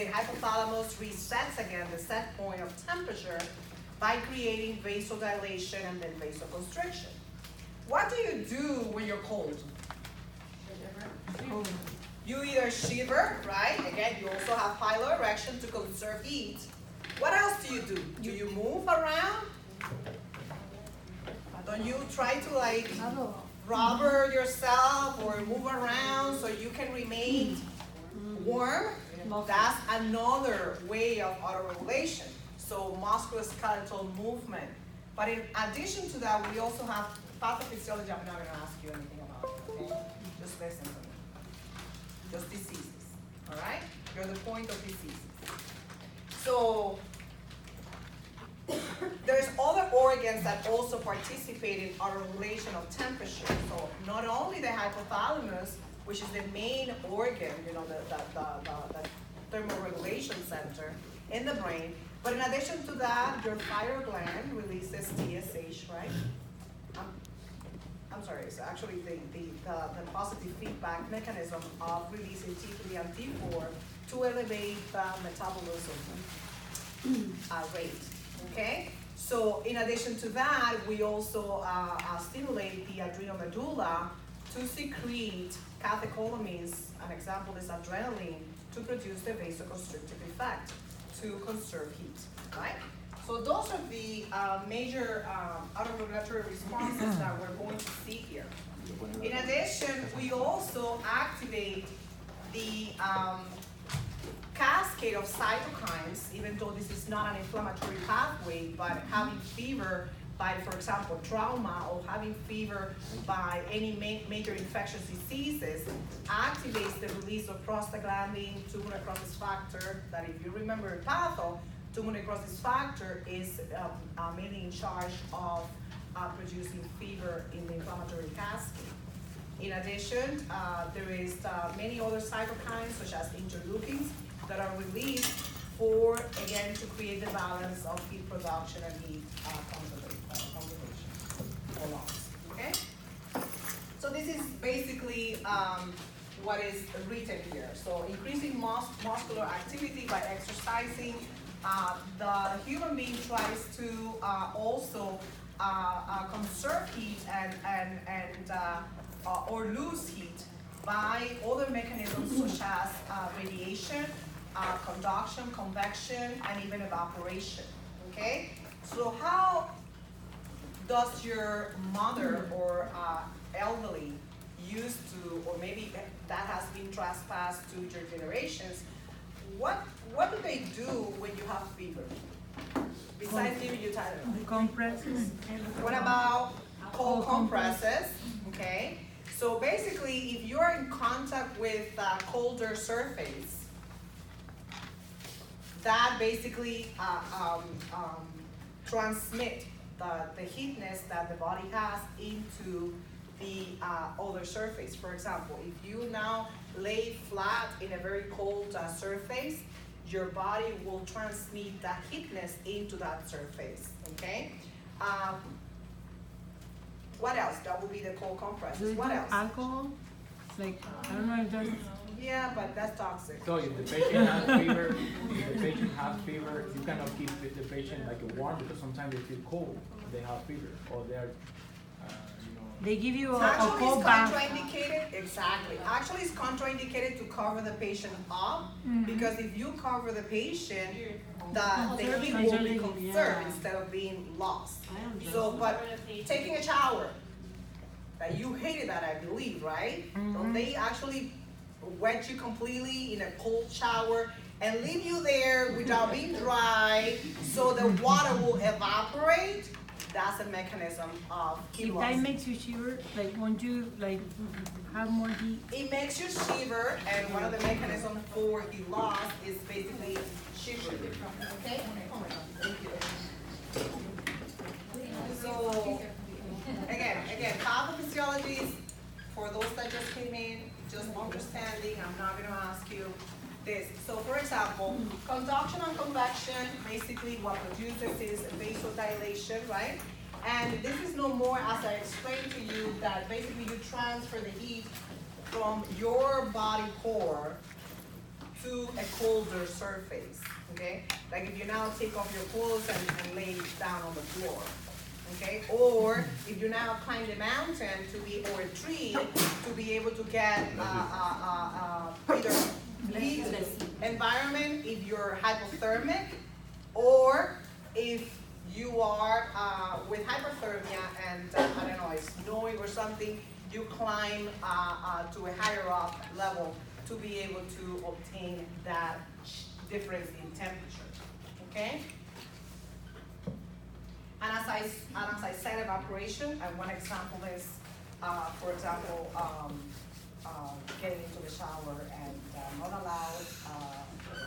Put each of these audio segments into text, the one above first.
the hypothalamus resets again the set point of temperature by creating vasodilation and then vasoconstriction. What do you do when you're cold? You either shiver, right? Again, you also have piloerection to conserve heat. What else do? Do you move around? Don't you try to like rubber yourself or move around so you can remain warm? That's another way of autoregulation. So musculoskeletal movement. But in addition to that, we also have pathophysiology. I'm not going to ask you anything about it, okay? Just listen to me. Just diseases, all right? You're the point of diseases. So there's other organs that also participate in autoregulation of temperature. So not only the hypothalamus, which is the main organ, you know, the thermoregulation center in the brain, but in addition to that, your thyroid gland releases TSH, right? I'm sorry, it's actually the positive feedback mechanism of releasing T3 and T4 to elevate the metabolism rate, okay? So in addition to that, we also stimulate the adrenal medulla to secrete catecholamines. An example is adrenaline, to produce the vasoconstrictive effect, to conserve heat, right? So those are the major autoregulatory responses that we're going to see here. In addition, we also activate the cascade of cytokines, even though this is not an inflammatory pathway, but having fever by, for example, trauma, or having fever by any major infectious diseases, activates the release of prostaglandin, 2 necrosis factor, that if you remember in patho, 2 necrosis factor is mainly in charge of producing fever in the inflammatory cascade. In addition, there is many other cytokines, such as interleukins, that are released for, again, to create the balance of heat production and heat conservation or loss, okay? So this is basically what is written here. So increasing muscular activity by exercising, the human being tries to also conserve heat and or lose heat by other mechanisms such as radiation, conduction, convection, and even evaporation, okay? So how does your mother or elderly used to, or maybe that has been trespassed to your generations, what do they do when you have fever? Besides giving you Tylenol. Compresses. What about cold compresses? Okay. So basically, if you're in contact with a colder surface, that basically transmit the heatness that the body has into the other surface. For example, if you now lay flat in a very cold surface, your body will transmit that heatness into that surface, okay? What else? That would be the cold compresses. What else? Alcohol? Like, I don't know if that's... Yeah, but that's toxic. So if the patient has fever, you cannot keep the patient like warm, because sometimes they feel cold, they have fever, or they are, They give you a Actually, cold it's bath. contraindicated. Exactly. Actually, it's contraindicated to cover the patient up, because if you cover the patient, the heat will be conserved instead of being lost. So, but taking a shower, that you hated that, I believe, right? So they actually wet you completely in a cold shower and leave you there without being dry, so the water will evaporate. That's a mechanism of heat If loss. that makes you shiver, like, won't you, like, have more heat? It makes you shiver, and one of the mechanisms for heat loss is basically shivering. Okay? Oh my God, thank you. So, again, pathophysiology is for those that just came in, just understanding. I'm not going to ask you this. So, for example, conduction and convection, basically what produces is vasodilation, right? And this is no more, as I explained to you, that basically you transfer the heat from your body core to a colder surface, okay? Like if you now take off your clothes and lay down on the floor, okay? Or if you now climb the mountain or a tree to be able to get either heat environment if you're hypothermic, or if you are with hypothermia and I don't know, it's snowing or something, you climb to a higher up level to be able to obtain that difference in temperature, okay? And as I said, evaporation, and one example is, for example, getting into the shower and not allow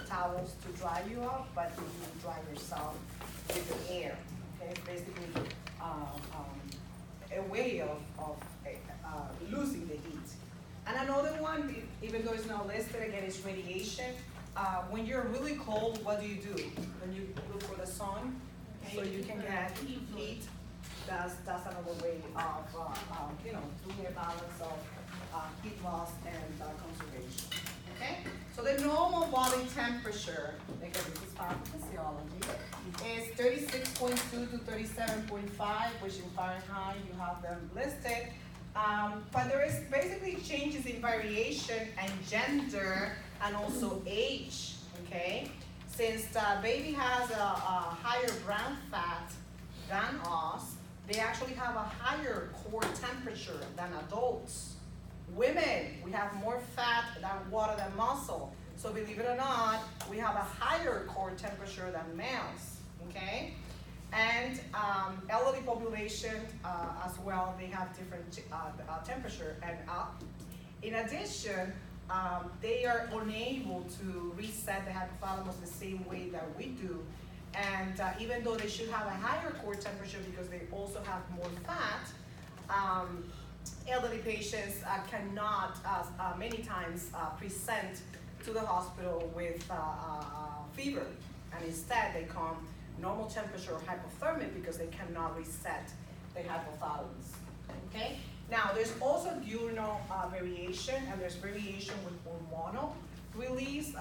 towels to dry you off, but you dry yourself with the air. Okay, it's basically a way of losing the heat. And another one, even though it's not listed, again, is radiation. When you're really cold, what do? When you look for the sun, so you can get heat. That's another way of doing a balance of heat loss and conservation. Okay? So the normal body temperature, because this is part of physiology, is 36.2 to 37.5, which in Fahrenheit you have them listed. But there is basically changes in variation and gender and also age, okay? Since the baby has a higher brown fat than us, they actually have a higher core temperature than adults. Women, we have more fat than water than muscle. So believe it or not, we have a higher core temperature than males, okay? And elderly population as well, they have different temperature. And in addition, they are unable to reset the hypothalamus the same way that we do. And even though they should have a higher core temperature because they also have more fat, elderly patients cannot many times present to the hospital with fever. And instead they come normal temperature or hypothermic because they cannot reset the hypothalamus, okay? Now, there's also diurnal variation, and there's variation with hormonal release.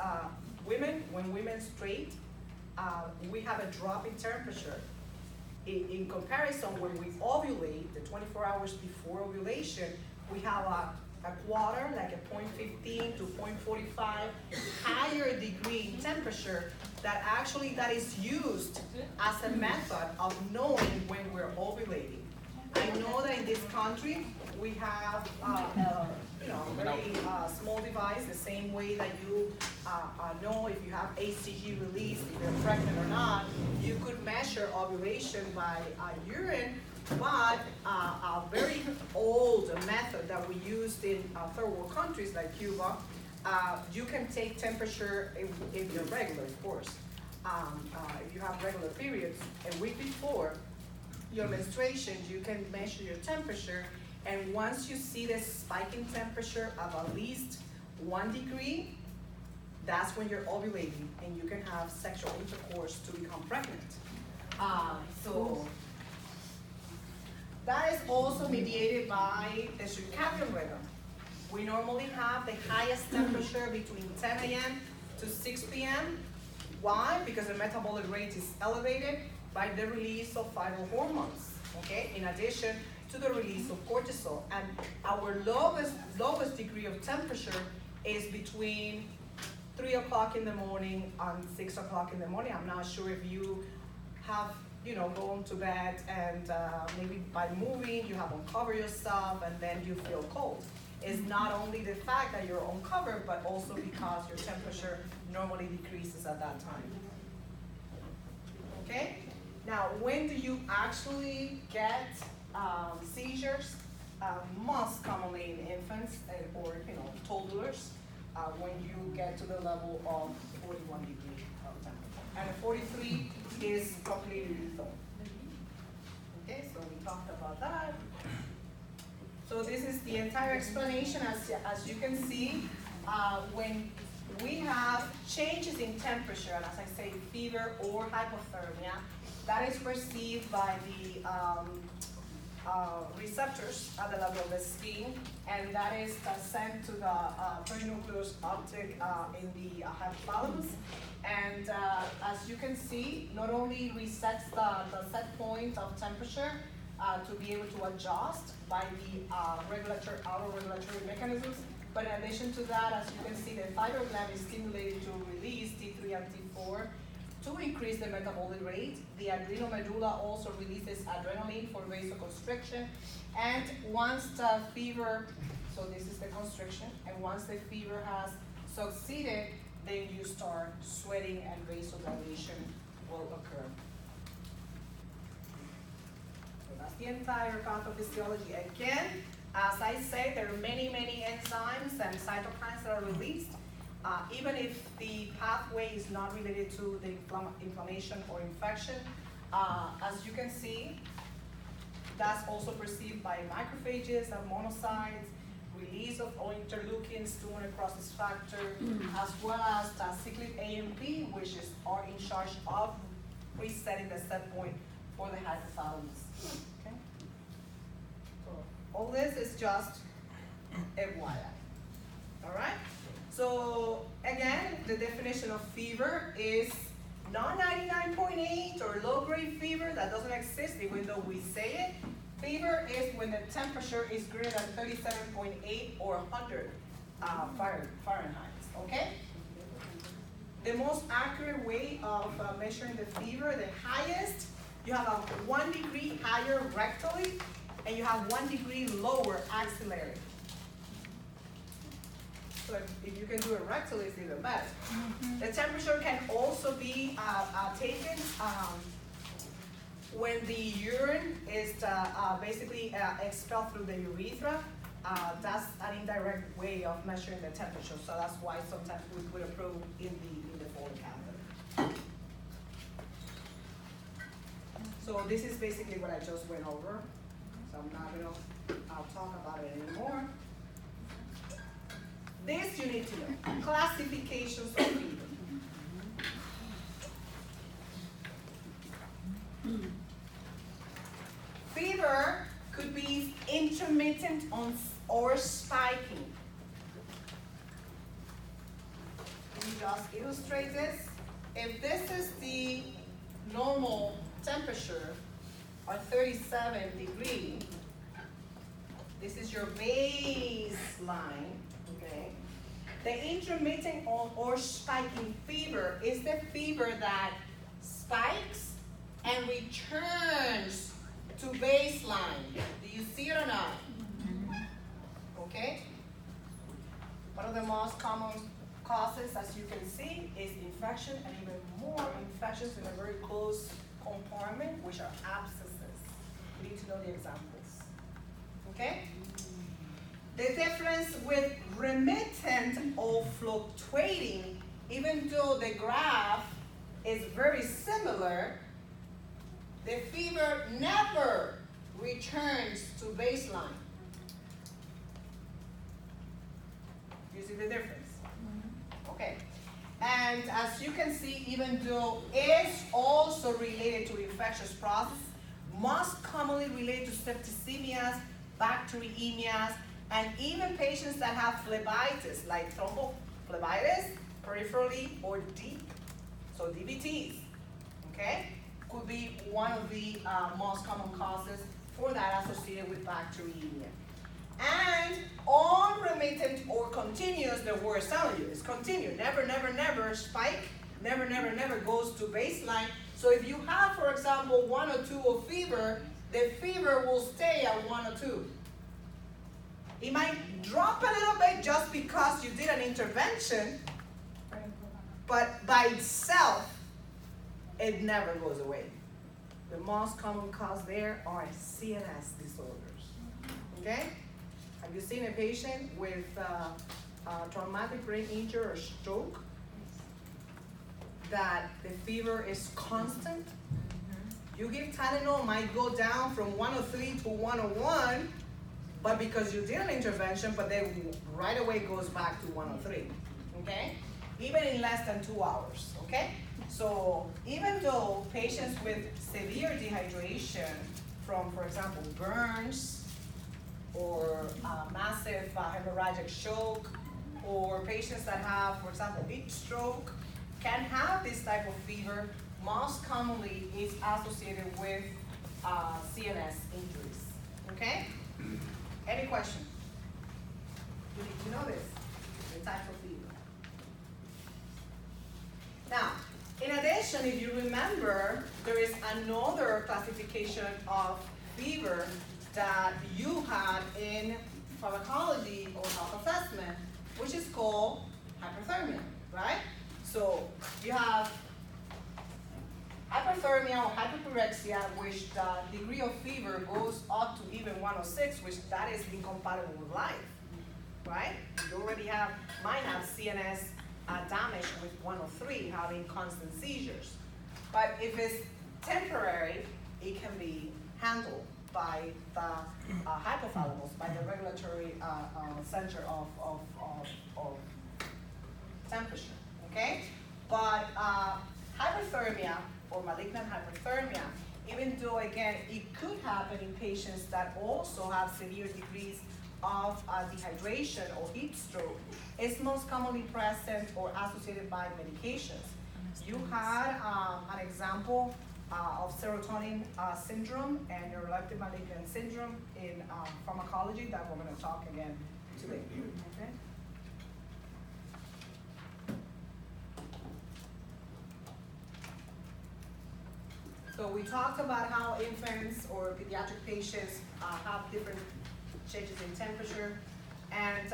When women straight, we have a drop in temperature. In comparison, when we ovulate, the 24 hours before ovulation, we have a quarter, like a 0.15 to 0.45 higher degree in temperature that is used as a method of knowing when we're ovulating. I know that in this country, we have a very small device, the same way that you know if you have HCG release, if you're pregnant or not. You could measure ovulation by urine, but a very old method that we used in third world countries like Cuba, you can take temperature if you're regular, of course. If you have regular periods, a week before your menstruation, you can measure your temperature, and once you see the spike in temperature of at least 1 degree, that's when you're ovulating, and you can have sexual intercourse to become pregnant. So that is also mediated by the circadian rhythm. We normally have the highest temperature between 10 a.m. to 6 p.m. Why? Because the metabolic rate is elevated by the release of phytohormones, okay? In addition to the release of cortisol. And our lowest degree of temperature is between 3 o'clock in the morning and 6 o'clock in the morning. I'm not sure if you have, gone to bed and maybe by moving, you have uncovered yourself and then you feel cold. It's not only the fact that you're uncovered, but also because your temperature normally decreases at that time. Okay? Now, when do you actually get seizures? Most commonly in infants or toddlers, when you get to the level of 41 degrees of temperature. And 43 is completely lethal. Okay, so we talked about that. So this is the entire explanation. As you can see, when we have changes in temperature, and as I say, fever or hypothermia, that is perceived by the receptors at the level of the skin and that is sent to the perinucleus optic in the hypothalamus. And as you can see, not only resets the set point of temperature to be able to adjust by the autoregulatory mechanisms, but in addition to that, as you can see, the thyroid gland is stimulated to release T3 and T4 to increase the metabolic rate. The adrenal medulla also releases adrenaline for vasoconstriction. And once the fever, so this is the constriction, and once the fever has succeeded, then you start sweating and vasodilation will occur. So that's the entire pathophysiology. Again, as I say, there are many, many enzymes and cytokines that are released. Even if the pathway is not related to the inflammation or infection, as you can see, that's also perceived by macrophages and monocytes, release of interleukins, tumor necrosis factor, as well as the cyclic AMP, which are in charge of resetting the set point for the hypothalamus. Okay? So all this is just FYI. All right? So again, the definition of fever is not 99.8 or low-grade fever. That doesn't exist even though we say it. Fever is when the temperature is greater than 37.8 or 100 Fahrenheit, okay? The most accurate way of measuring the fever, the highest, you have a 1 degree higher rectally, and you have 1 degree lower axillary. So if you can do it rectally, it's even better. The temperature can also be taken when the urine is basically expelled through the urethra. That's an indirect way of measuring the temperature. So that's why sometimes we put a probe in the Foley catheter. So this is basically what I just went over. So I'm not gonna talk about it anymore. This you need to know, classifications of fever. Fever could be intermittent or spiking. Let me just illustrate this. If this is the normal temperature, or 37 degrees, this is your baseline, okay? The intermittent or spiking fever is the fever that spikes and returns to baseline. Do you see it or not? Okay? One of the most common causes, as you can see, is infection, and even more infections in a very close compartment, which are abscesses. We need to know the examples. Okay? The difference with remittent or fluctuating, even though the graph is very similar, the fever never returns to baseline. You see the difference? Okay. And as you can see, even though it's also related to infectious process, most commonly related to septicemias, bacteremia, and even patients that have phlebitis, like thrombophlebitis, peripherally or deep, so DVTs, okay? Could be one of the most common causes for that associated with bacteremia. And unremittent or continuous, the word is telling you, it's continued, never, never, never spike, never, never, never goes to baseline. So if you have, for example, 1 or 2 of fever, the fever will stay at 1 or 2. It might drop a little bit just because you did an intervention, but by itself, it never goes away. The most common cause there are CNS disorders, okay? Have you seen a patient with traumatic brain injury or stroke that the fever is constant? You give Tylenol, might go down from 103 to 101, but because you did an intervention, but then right away goes back to 103, okay? Even in less than 2 hours, okay? So even though patients with severe dehydration from, for example, burns, or massive hemorrhagic shock, or patients that have, for example, heat stroke, can have this type of fever. Most commonly is associated with CNS injuries, okay? Any question? You need to know this, the types of fever. Now, in addition, if you remember, there is another classification of fever that you had in pharmacology or health assessment, which is called hyperthermia, right? So you have hyperthermia or hyperpyrexia, which the degree of fever goes up to even 106, which that is incompatible with life, right? You already might have CNS damage with 103, having constant seizures. But if it's temporary, it can be handled by the hypothalamus, by the regulatory center of temperature, okay? But hyperthermia or malignant hyperthermia, even though again it could happen in patients that also have severe degrees of dehydration or heat stroke, is most commonly present or associated by medications. You had an example of serotonin syndrome and neuroleptic malignant syndrome in pharmacology that we're going to talk again today. Okay? So we talked about how infants or pediatric patients have different changes in temperature, and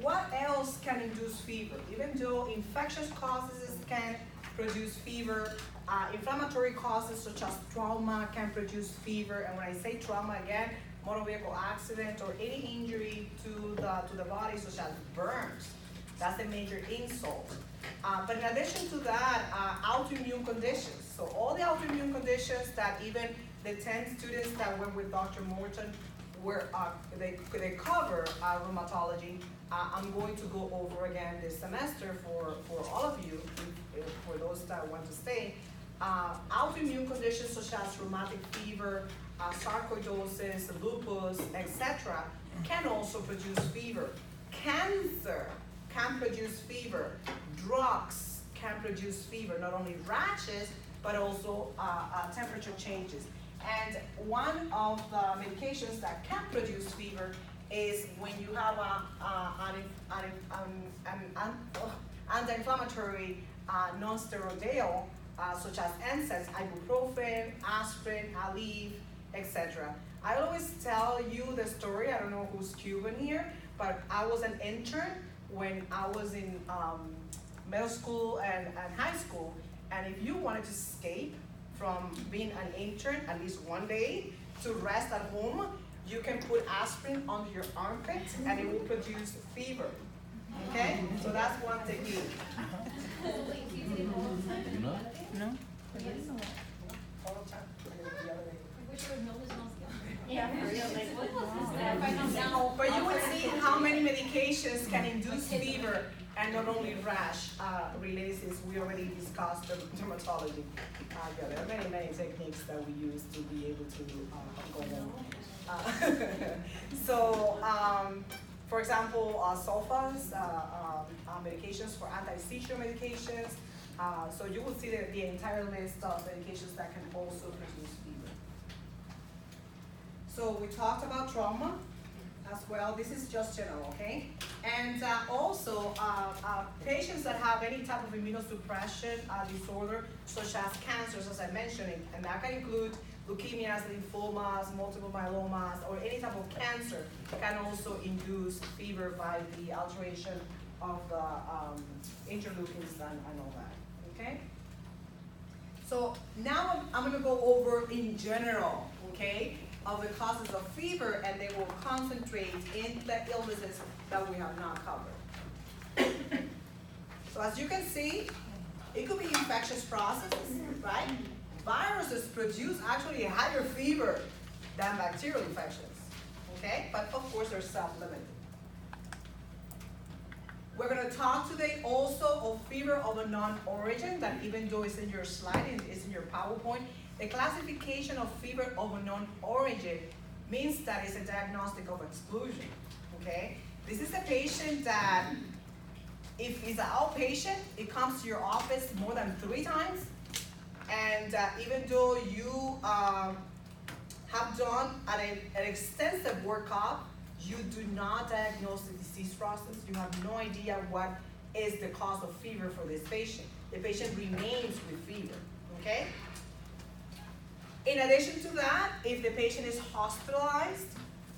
what else can induce fever? Even though infectious causes can produce fever, inflammatory causes such as trauma can produce fever, and when I say trauma again, motor vehicle accident or any injury to the body such as burns, that's a major insult. But in addition to that, autoimmune conditions. So all the autoimmune conditions that even the 10 students that were with Dr. Morton they cover rheumatology. I'm going to go over again this semester for all of you, for those that want to stay. Autoimmune conditions such as rheumatic fever, sarcoidosis, lupus, etc. can also produce fever. Cancer can produce fever. Drugs can produce fever, not only rashes, but also temperature changes. And one of the medications that can produce fever is when you have an anti-inflammatory non-steroidal, such as NSAIDs, ibuprofen, aspirin, Aleve, etc. I always tell you the story, I don't know who's Cuban here, but I was an intern when I was in middle school and high school, and if you wanted to escape from being an intern at least one day to rest at home, you can put aspirin under your armpit and it will produce fever. Okay? So that's one technique. No? All the time. The other day. But you would see how many medications can induce fever and not only rash releases. We already discussed dermatology. There are many, many techniques that we use to be able to go on. For example, sulfas, medications for anti-seizure medications. So you will see the entire list of medications that can also produce fever. So we talked about trauma as well. This is just general, okay? And also, patients that have any type of immunosuppression disorder, such as cancers, as I mentioned, and that can include leukemias, lymphomas, multiple myelomas, or any type of cancer, can also induce fever by the alteration of the interleukins and all that, okay? So now I'm gonna go over in general, okay, of the causes of fever, and they will concentrate in the illnesses that we have not covered. So as you can see, it could be infectious processes, right? Viruses produce actually a higher fever than bacterial infections, okay? But of course, they're self-limited. We're gonna talk today also of fever of a non-origin, that even though it's in your slide, it's in your PowerPoint, the classification of fever of a non-origin means that it's a diagnostic of exclusion, okay? This is a patient that, if it's an outpatient, it comes to your office more than 3 times, and even though you have done an extensive workup, you do not diagnose the disease process. You have no idea what is the cause of fever for this patient. The patient remains with fever, okay? In addition to that, if the patient is hospitalized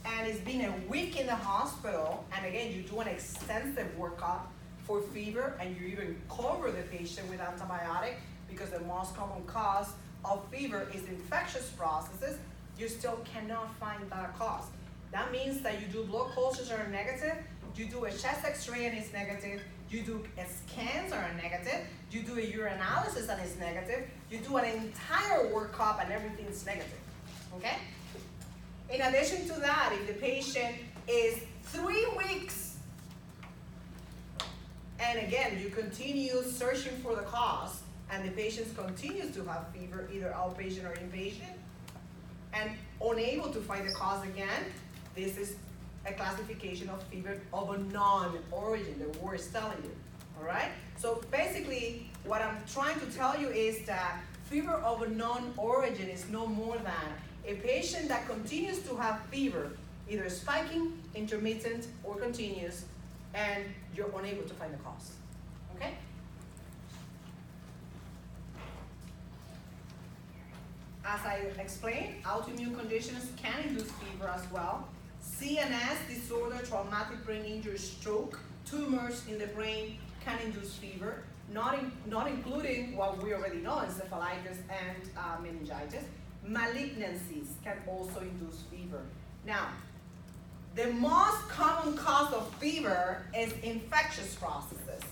and it's been a week in the hospital, and again, you do an extensive workup for fever and you even cover the patient with antibiotic because the most common cause of fever is infectious processes, you still cannot find that cause. That means that you do blood cultures that are negative, you do a chest x-ray and it's negative, you do scans that are negative, you do a urinalysis and it's negative, you do an entire workup and everything's negative, okay? In addition to that, if the patient is 3 weeks, and again, you continue searching for the cause, and the patient continues to have fever, either outpatient or inpatient, and unable to find the cause again, this is a classification of fever of a non-origin, the word is telling you, all right? So basically, what I'm trying to tell you is that fever of a non-origin is no more than a patient that continues to have fever, either spiking, intermittent, or continuous, and you're unable to find the cause, okay? As I explained, autoimmune conditions can induce fever as well. CNS disorder, traumatic brain injury, stroke, tumors in the brain can induce fever, not including what we already know, encephalitis and meningitis. Malignancies can also induce fever. Now, the most common cause of fever is infectious processes.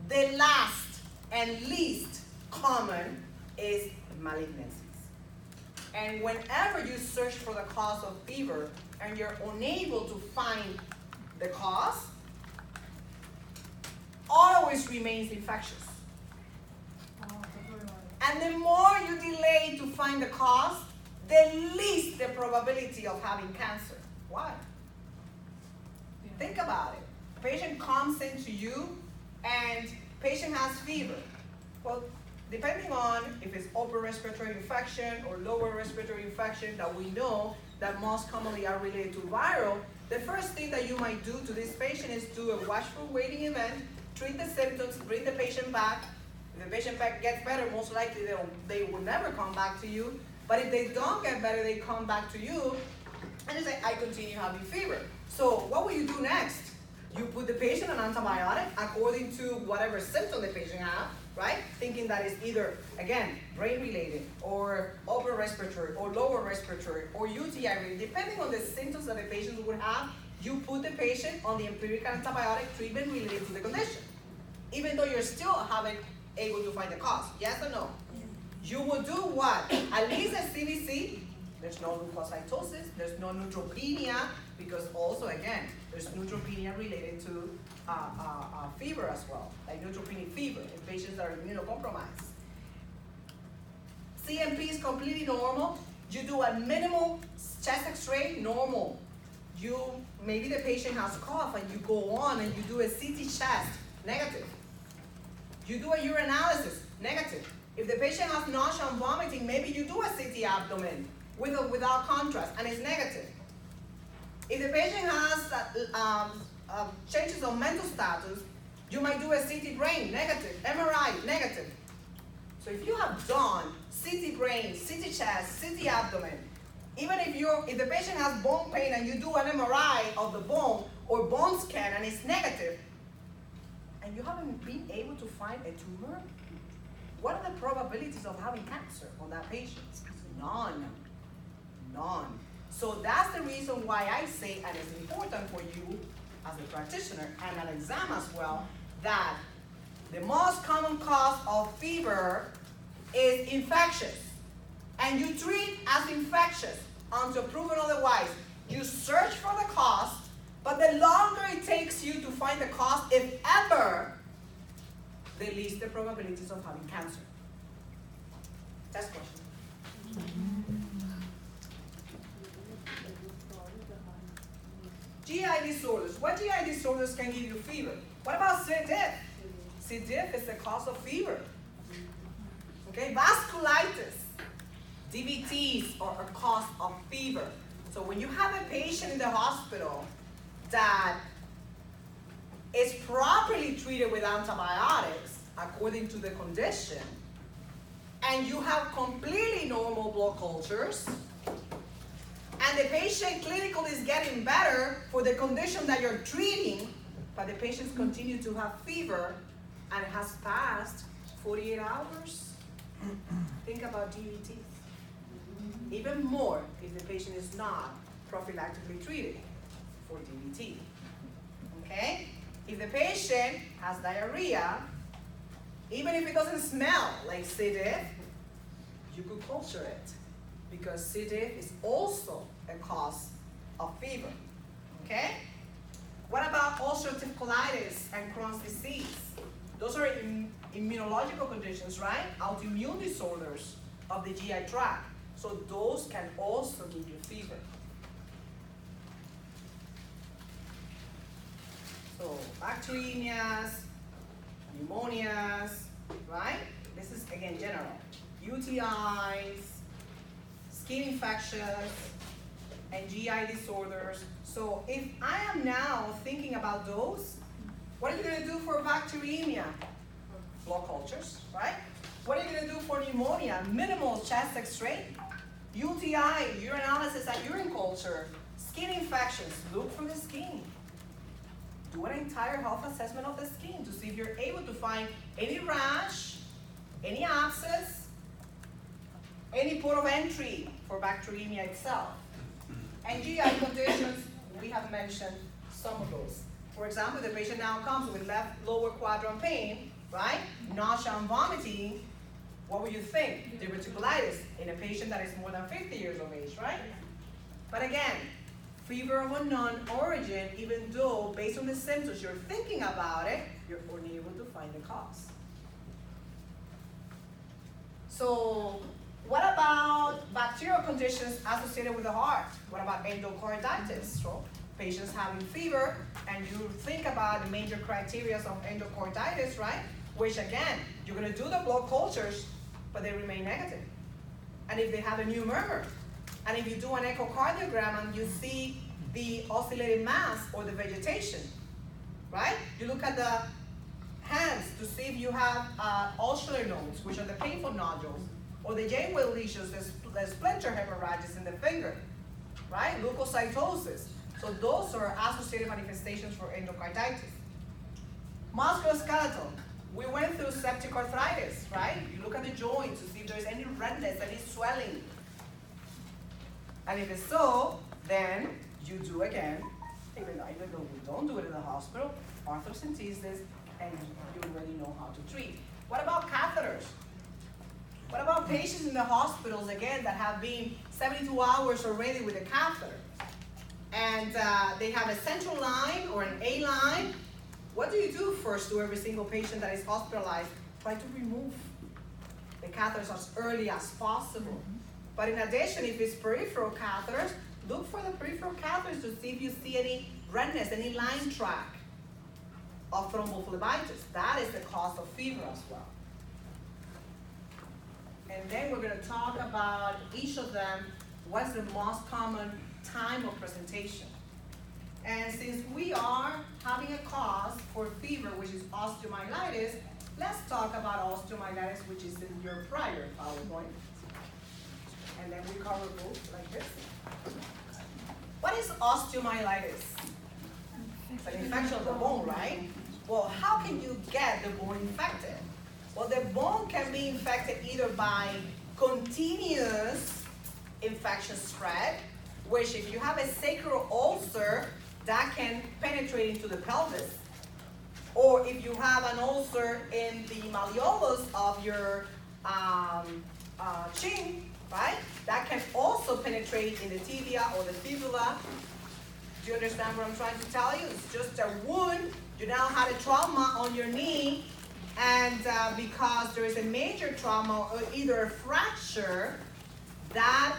The last and least common is malignancies. And whenever you search for the cause of fever and you're unable to find the cause, always remains infectious. And the more you delay to find the cause, the least the probability of having cancer. Why? Think about it. Patient comes into you and patient has fever. Well, depending on if it's upper respiratory infection or lower respiratory infection that we know that most commonly are related to viral, the first thing that you might do to this patient is do a watchful waiting event, treat the symptoms, bring the patient back. If the patient gets better, most likely they will never come back to you. But if they don't get better, they come back to you and they say, I continue having fever. So what will you do next? You put the patient on antibiotic according to whatever symptom the patient has, right? Thinking that it's either, again, brain-related or upper respiratory or lower respiratory or UTI related. Depending on the symptoms that the patient would have, you put the patient on the empirical antibiotic treatment related to the condition. Even though you're still haven't able to find the cause, yes or no? You will do what? At least at CBC, there's no leukocytosis, there's no neutropenia, because also, again, there's neutropenia related to fever as well, like neutropenic fever in patients that are immunocompromised. CMP is completely normal. You do a minimal chest x-ray, normal. Maybe the patient has cough and you go on and you do a CT chest, negative. You do a urinalysis, negative. If the patient has nausea and vomiting, maybe you do a CT abdomen without contrast and it's negative. If the patient has changes of mental status, you might do a CT brain, negative, MRI, negative. So if you have done CT brain, CT chest, CT abdomen, even if the patient has bone pain and you do an MRI of the bone or bone scan and it's negative, and you haven't been able to find a tumor, what are the probabilities of having cancer on that patient? None. None. So that's the reason why I say, and it's important for you as a practitioner and an exam as well, that the most common cause of fever is infectious. And you treat as infectious until proven otherwise. You search for the cause, but the longer it takes you to find the cause, if ever, the least the probabilities of having cancer. Test question. GI disorders. What GI disorders can give you fever? What about C. diff? C. diff is the cause of fever. Okay, vasculitis, DVTs are a cause of fever. So when you have a patient in the hospital that is properly treated with antibiotics according to the condition, and you have completely normal blood cultures, and the patient clinically is getting better for the condition that you're treating, but the patients continue to have fever and it has passed 48 hours, think about DVTs. Even more if the patient is not prophylactically treated for DVT. Okay? If the patient has diarrhea, even if it doesn't smell like C. diff, you could culture it because C. diff is also a cause of fever. Okay? What about ulcerative colitis and Crohn's disease? Those are immunological conditions, right? Autoimmune disorders of the GI tract. So those can also give you fever. So bacteremias, pneumonias, right? This is again general. UTIs, skin infections, and GI disorders. So if I am now thinking about those, what are you going to do for bacteremia? Blood cultures, right? What are you going to do for pneumonia? Minimal chest X-ray. UTI, urinalysis at urine culture. Skin infections, look for the skin. Do an entire health assessment of the skin to see if you're able to find any rash, any abscess, any port of entry for bacteremia itself. And GI conditions, we have mentioned some of those. For example, the patient now comes with left lower quadrant pain, right? Nausea and vomiting. What would you think? Diverticulitis in a patient that is more than 50 years of age, right? But again, fever of unknown origin, even though based on the symptoms you're thinking about it, you're unable to find the cause. So what about bacterial conditions associated with the heart? What about endocarditis? So patients having fever, and you think about the major criteria of endocarditis, right? Which again, you're gonna do the blood cultures, but they remain negative. And if they have a new murmur, and if you do an echocardiogram and you see the oscillating mass or the vegetation, right? You look at the hands to see if you have ulcerar nodes, which are the painful nodules, or the Janeway lesions, the splinter hemorrhages in the finger, right? Leukocytosis. So those are associated manifestations for endocarditis. Musculoskeletal. We went through septic arthritis, right? You look at the joints to see if there's any redness, any swelling. And if it's so, then you do again, even though we don't do it in the hospital, arthrocentesis, and you already know how to treat. What about catheters? What about patients in the hospitals, again, that have been 72 hours already with a catheter? And they have a central line or an A line. What do you do first to every single patient that is hospitalized? Try to remove the catheters as early as possible. But in addition, if it's peripheral catheters, look for the peripheral catheters to see if you see any redness, any line track of thrombophlebitis. That is the cause of fever as well. And then we're going to talk about each of them. What's the most common time of presentation? And since we are having a cause for fever, which is osteomyelitis, let's talk about osteomyelitis, which is in your prior PowerPoint. And then we cover both like this. What is osteomyelitis? It's an infection of the bone, right? Well, how can you get the bone infected? Well, the bone can be infected either by continuous infection spread, which if you have a sacral ulcer, that can penetrate into the pelvis. Or if you have an ulcer in the malleolus of your chin, right? That can also penetrate in the tibia or the fibula. Do you understand what I'm trying to tell you? It's just a wound. You now had a trauma on your knee, and because there is a major trauma, or either a fracture, that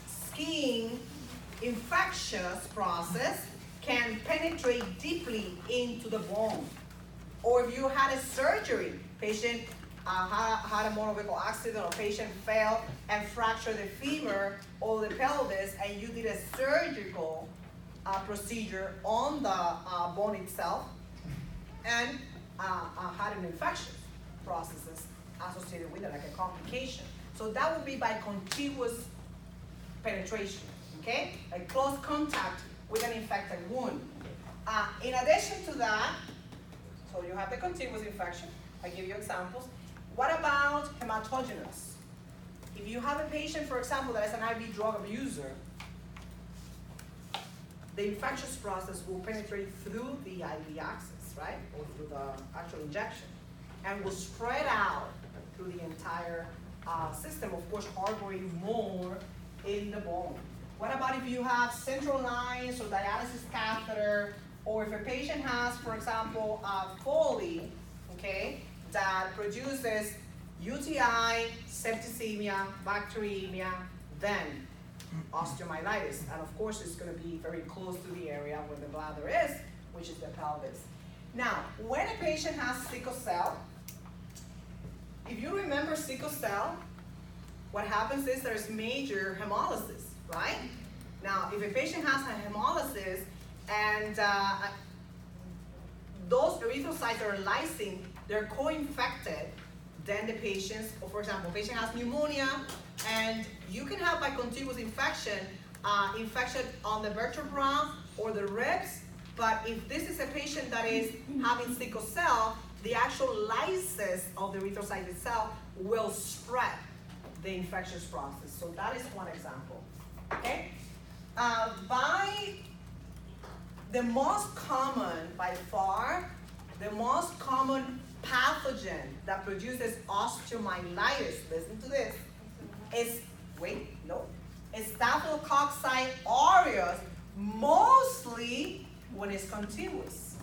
skin infectious process can penetrate deeply into the bone. Or if you had a surgery, patient had a motor vehicle accident, or patient fell and fractured the femur or the pelvis, and you did a surgical procedure on the bone itself, and had an infection processes associated with it, like a complication. So that would be by contiguous penetration, okay? A close contact with an infected wound. In addition to that, so you have the contiguous infection. I give you examples. What about hematogenous? If you have a patient, for example, that is an IV drug abuser, the infectious process will penetrate through the IV axis, right? Or through the actual injection, and will spread out through the entire system, of course, harboring more in the bone. What about if you have central lines or dialysis catheter, or if a patient has, for example, Foley, okay, that produces UTI, septicemia, bacteremia, then osteomyelitis, and of course it's going to be very close to the area where the bladder is, which is the pelvis. Now, when a patient has sickle cell, if you remember sickle cell, what happens is there's major hemolysis, right? Now, if a patient has a hemolysis and those erythrocytes are lysing, they're co-infected, then the patient's, or for example, patient has pneumonia, and you can have by contiguous infection, infection on the vertebra or the ribs, but if this is a patient that is having sickle cell, the actual lysis of the erythrocyte itself will spread the infectious process. So that is one example, okay? By the most common, by far, the most common pathogen that produces osteomyelitis, listen to this, is, is Staphylococcus aureus, mostly when it's contiguous,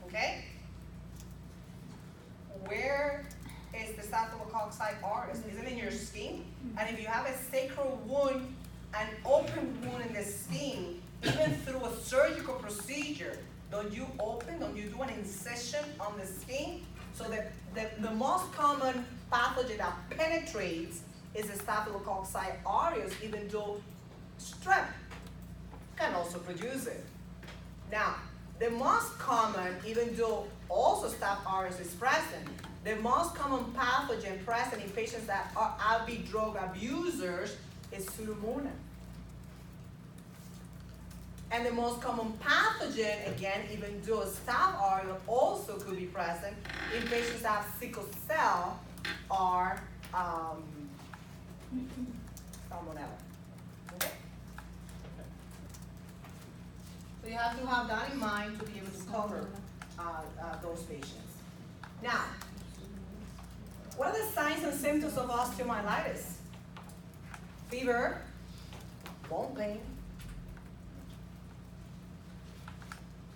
okay? Where is the Staphylococcus aureus? Is it in your skin? And if you have a sacral wound, an open wound in the skin, even through a surgical procedure, don't you do an incision on the skin? So the most common pathogen that penetrates is the Staphylococcus aureus, even though strep can also produce it. Now, the most common, even though also Staph aureus is present, the most common pathogen present in patients that are IV drug abusers is Pseudomonas. And the most common pathogen, again, even though Staph aureus also could be present in patients that have sickle cell, are Salmonella. Okay? So you have to have that in mind to be able to cover those patients. Now, what are the signs and symptoms of osteomyelitis? Fever, bone pain.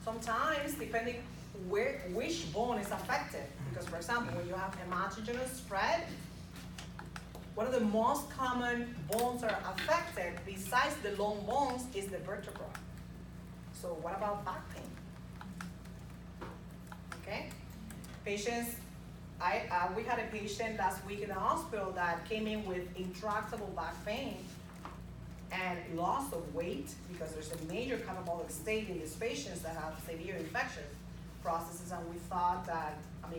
Sometimes, depending which bone is affected, because for example, when you have hematogenous spread, one of the most common bones that are affected, besides the long bones, is the vertebra. So what about back pain? Okay, patients. We had a patient last week in the hospital that came in with intractable back pain and loss of weight, because there's a major catabolic state in these patients that have severe infection processes, and we thought that,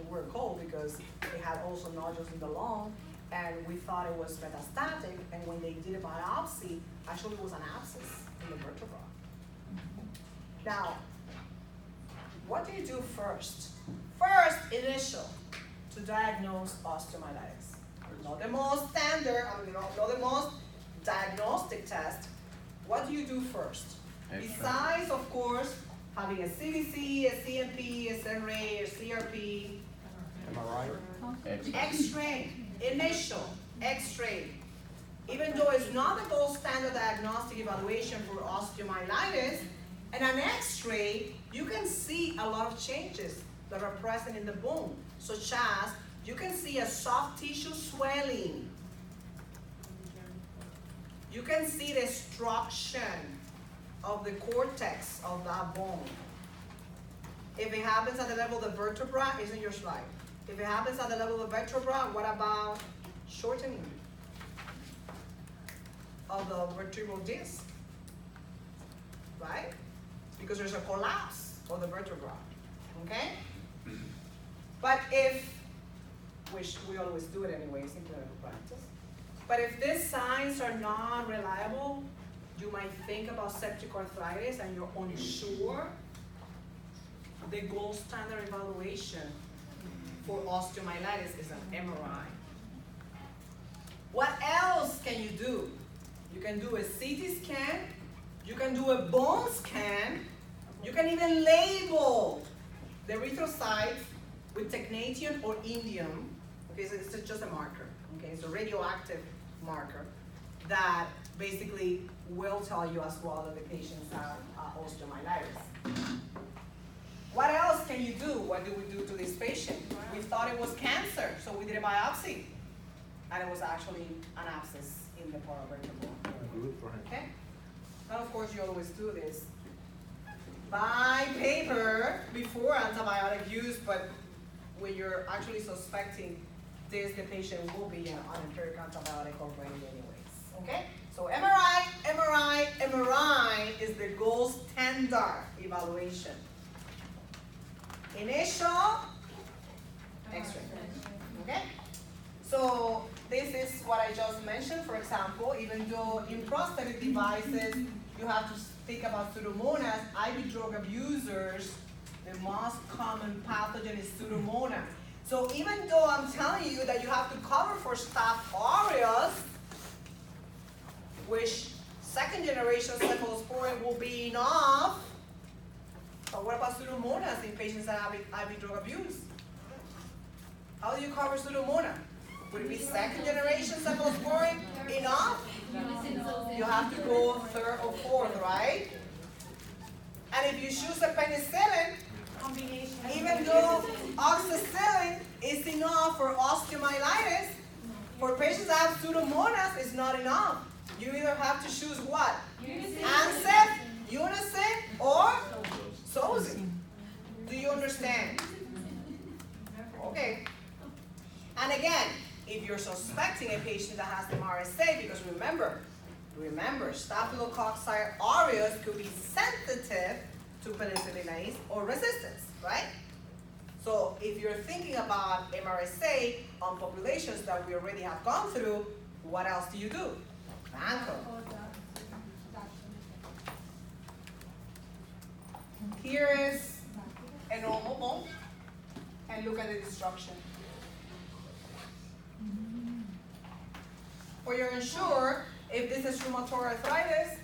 we're cold because they had also nodules in the lung, and we thought it was metastatic, and when they did a biopsy, actually it was an abscess in the vertebra. Now, what do you do first? First, initial, to diagnose osteomyelitis. Not the most standard, not the most diagnostic test. What do you do first? Besides, of course, having a CBC, a CMP, a SERRAE, a CRP, MRI, X-ray, initial X-ray. Even though it's not the gold standard diagnostic evaluation for osteomyelitis, and an X-ray, you can see a lot of changes that are present in the bone, such as you can see a soft tissue swelling. You can see destruction of the cortex of that bone. If it happens at the level of the vertebra, it's in your slide. If it happens at the level of the vertebra, what about shortening of the vertebral disc? Right? Because there's a collapse of the vertebra. Okay? But if, which we always do it anyway, it's in clinical practice. But if these signs are not reliable, you might think about septic arthritis and you're unsure. The gold standard evaluation for osteomyelitis is an MRI. What else can you do? You can do a CT scan, you can do a bone scan, you can even label the erythrocytes with technetium or indium. Okay, so it's just a marker. Okay, it's a radioactive marker that basically will tell you as well that the patients have osteomyelitis. What else can you do? What do we do to this patient? We thought it was cancer, so we did a biopsy. And it was actually an abscess in the paravertebral. Good for him. Okay? Now, of course, you always do this by paper before antibiotic use, but when you're actually suspecting this, the patient will be on empiric antibiotic already anyways. Okay? So MRI, MRI, MRI is the gold standard evaluation. Initial X-ray. Okay? So this is what I just mentioned. For example, even though in prosthetic devices you have to think about Pseudomonas, IV drug abusers, the most common pathogen is Pseudomonas. So even though I'm telling you that you have to cover for Staph aureus, which second generation cephalosporin will be enough, but what about Pseudomonas in patients that have IV drug abuse? How do you cover Pseudomonas? Would it be second generation cephalosporin enough? You have to go third or fourth, right? And if you choose a penicillin, even though oxacillin is enough for osteomyelitis, for patients that have Pseudomonas, it's not enough. You either have to choose what? Anseth, Unicin, or Sozin. Do you understand? Okay. And again, if you're suspecting a patient that has MRSA, because remember, Staphylococci aureus could be sensitive to penicillin A or resistance, right? So if you're thinking about MRSA on populations that we already have gone through, what else do you do? Manco. Here is a normal bone, and look at the destruction. For you're unsure if this is rheumatoid arthritis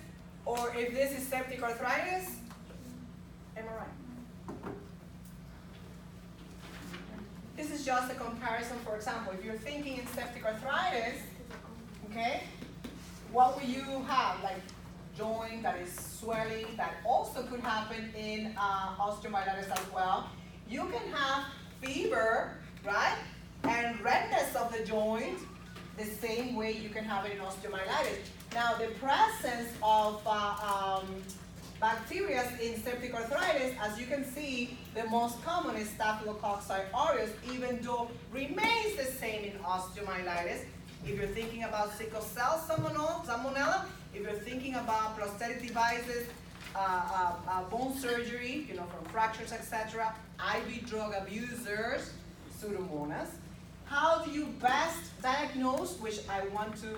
or if this is septic arthritis, MRI. This is just a comparison. For example, if you're thinking in septic arthritis, okay, what will you have? Like joint that is swelling, that also could happen in osteomyelitis as well. You can have fever, right? And redness of the joint, the same way you can have it in osteomyelitis. Now, the presence of bacteria in septic arthritis, as you can see, the most common is Staphylococci aureus, even though remains the same in osteomyelitis. If you're thinking about sickle cell salmonella, if you're thinking about prosthetic devices, bone surgery, from fractures, etc., IV drug abusers, Pseudomonas. How do you best diagnose, which I want to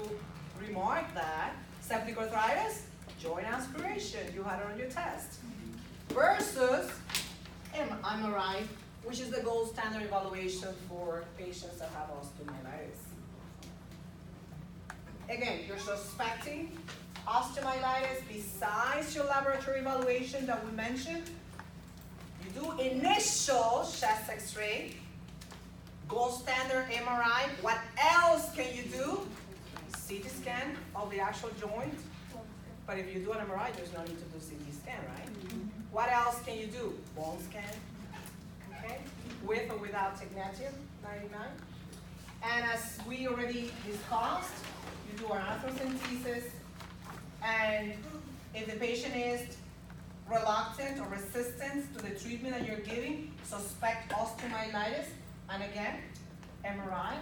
remark that, septic arthritis? Joint aspiration, you had it on your test. Versus MRI, which is the gold standard evaluation for patients that have osteomyelitis. Again, you're suspecting osteomyelitis besides your laboratory evaluation that we mentioned. You do initial chest x-ray, gold standard MRI. What else can you do? CT scan of the actual joint. But if you do an MRI, there's no need to do CT scan, right? What else can you do? Bone scan, okay? With or without technetium, 99. And as we already discussed, you do an arthrocentesis, and If the patient is reluctant or resistant to the treatment that you're giving, suspect osteomyelitis, and again, MRI.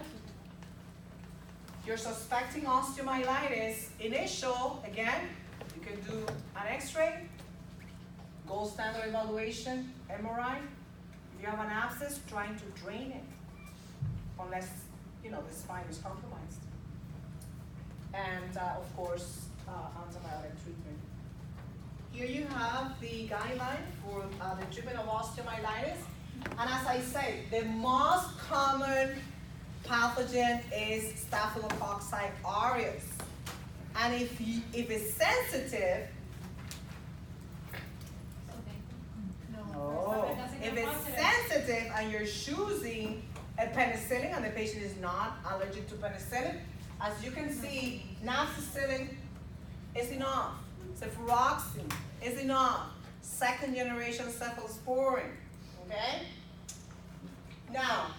You're suspecting osteomyelitis, initial, again, you can do an x-ray, gold standard evaluation, MRI. If you have an abscess, trying to drain it, unless, the spine is compromised. And, of course, antibiotic treatment. Here you have the guideline for the treatment of osteomyelitis. And as I say, the most common pathogen is Staphylococcus aureus. And if it's sensitive, if it's sensitive and you're choosing a penicillin and the patient is not allergic to penicillin, as you can see, ampicillin is enough. Cefuroxime is enough. Second generation cephalosporin, okay? Now,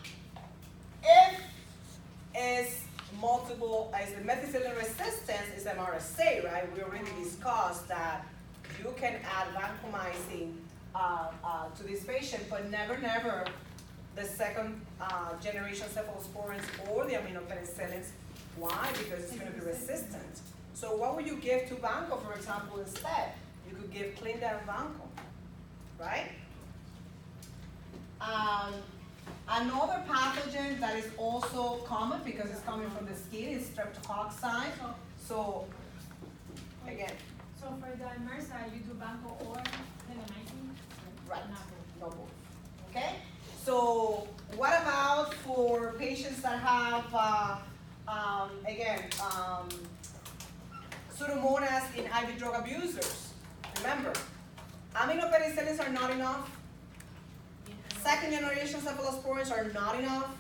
if it's multiple, as the methicillin resistance is MRSA, right? We already discussed that you can add vancomycin to this patient, but never the second generation cephalosporins or the aminopenicillins. Why? Because it's going to be resistant. So what would you give to Vanco, for example, instead? You could give Clinda and Vanco, right? Another pathogen that is also common because it's coming from the skin is streptococci. So, again. So for the MRSA, you do Vanco or clindamycin? Right, no both, okay? So what about for patients that have, Pseudomonas in IV drug abusers? Remember, aminopenicillins are not enough. Second generation cephalosporins are not enough.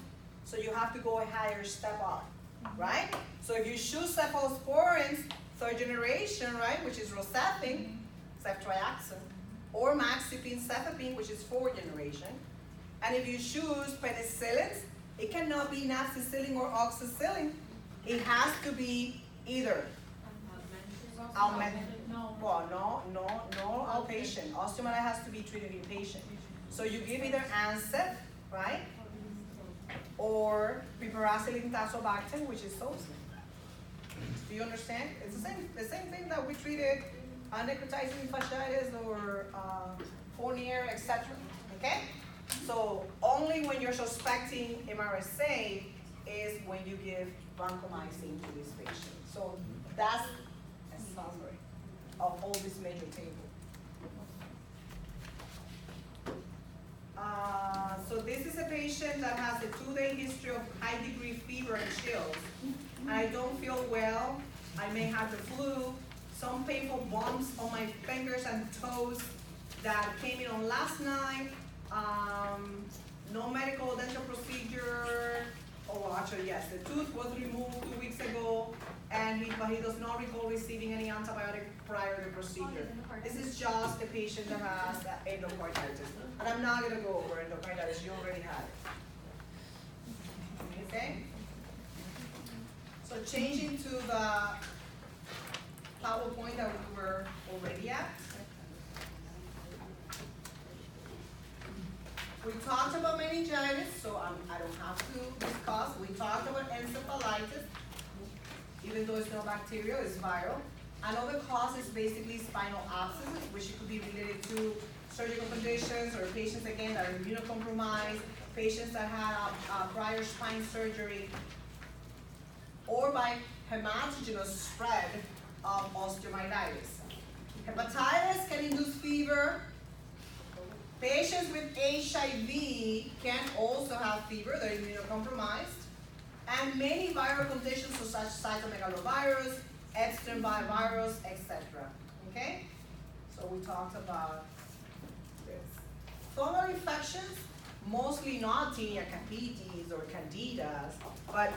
So you have to go a higher step up, right? So if you choose cephalosporins, third generation, right, which is rocephin, ceftriaxone, or maxipine, cefepime, which is fourth generation. And if you choose penicillins, it cannot be nafcillin or oxacillin. It has to be either no outpatient. Osteomyelitis has to be treated inpatient. So you give either ANSET, right, or piperacillin tazobactam, which is Zosyn. Do you understand? It's the same thing that we treated necrotizing fasciitis or Fournier, etc. Okay? So only when you're suspecting MRSA is when you give vancomycin to this patient. So that's a summary of all this major table. So this is a patient that has a 2-day history of high degree fever and chills. I don't feel well. I may have the flu. Some painful bumps on my fingers and toes that came in on last night. No medical dental procedure. Oh, well, actually, yes, the tooth was removed 2 weeks ago, but he does not recall receiving any antibiotic prior to the procedure. This is just a patient that has endocarditis. And I'm not going to go over endocarditis, you already had it. Okay? So changing to the PowerPoint that we were already at. We talked about meningitis, so I don't have to discuss. We talked about encephalitis, even though it's not bacterial, it's viral. Another cause is basically spinal abscesses, which could be related to surgical conditions or patients, again, that are immunocompromised, patients that had prior spine surgery, or by hematogenous spread of osteomyelitis. Hepatitis can induce fever. Patients with HIV can also have fever, they're immunocompromised. And many viral conditions such as cytomegalovirus, Epstein-Barr virus, etc. Okay? So we talked about this. Fungal infections, mostly not Taenia capitis or candidas, but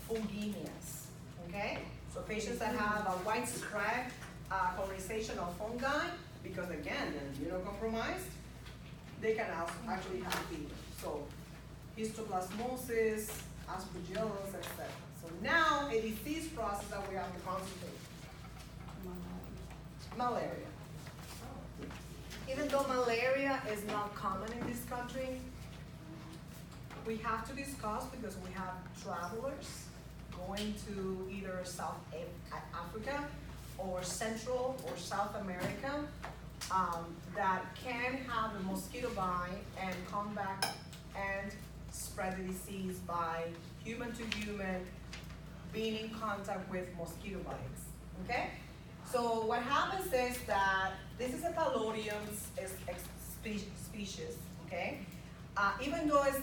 funginias. Okay? So patients that have a widespread colonization of fungi, because again, they're immunocompromised, they can actually have fever. So histoplasmosis, aspergillus, etc. So now a disease process that we have to concentrate. malaria. Even though malaria is not common in this country, we have to discuss because we have travelers going to either South Africa or Central or South America that can have a mosquito bite and come back and spread the disease by human to human, being in contact with mosquito bites, okay? So what happens is that this is a Palladium species, okay? Even though it's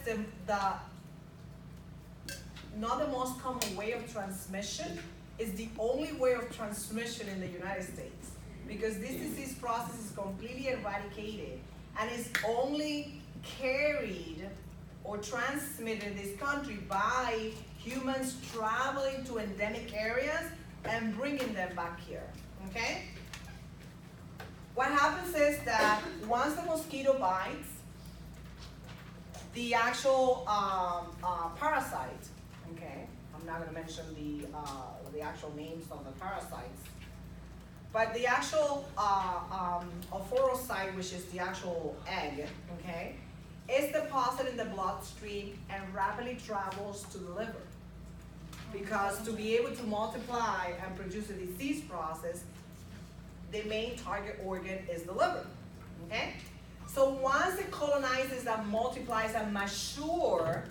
not the most common way of transmission, it's the only way of transmission in the United States because this disease process is completely eradicated and is only carried or transmitted in this country by humans traveling to endemic areas and bringing them back here, okay? What happens is that once the mosquito bites, the actual parasite, okay? I'm not gonna mention the actual names of the parasites, but the actual ophorocyte, which is the actual egg, okay, is deposited in the bloodstream and rapidly travels to the liver. Because to be able to multiply and produce a disease process, the main target organ is the liver, okay? So once it colonizes and multiplies and matures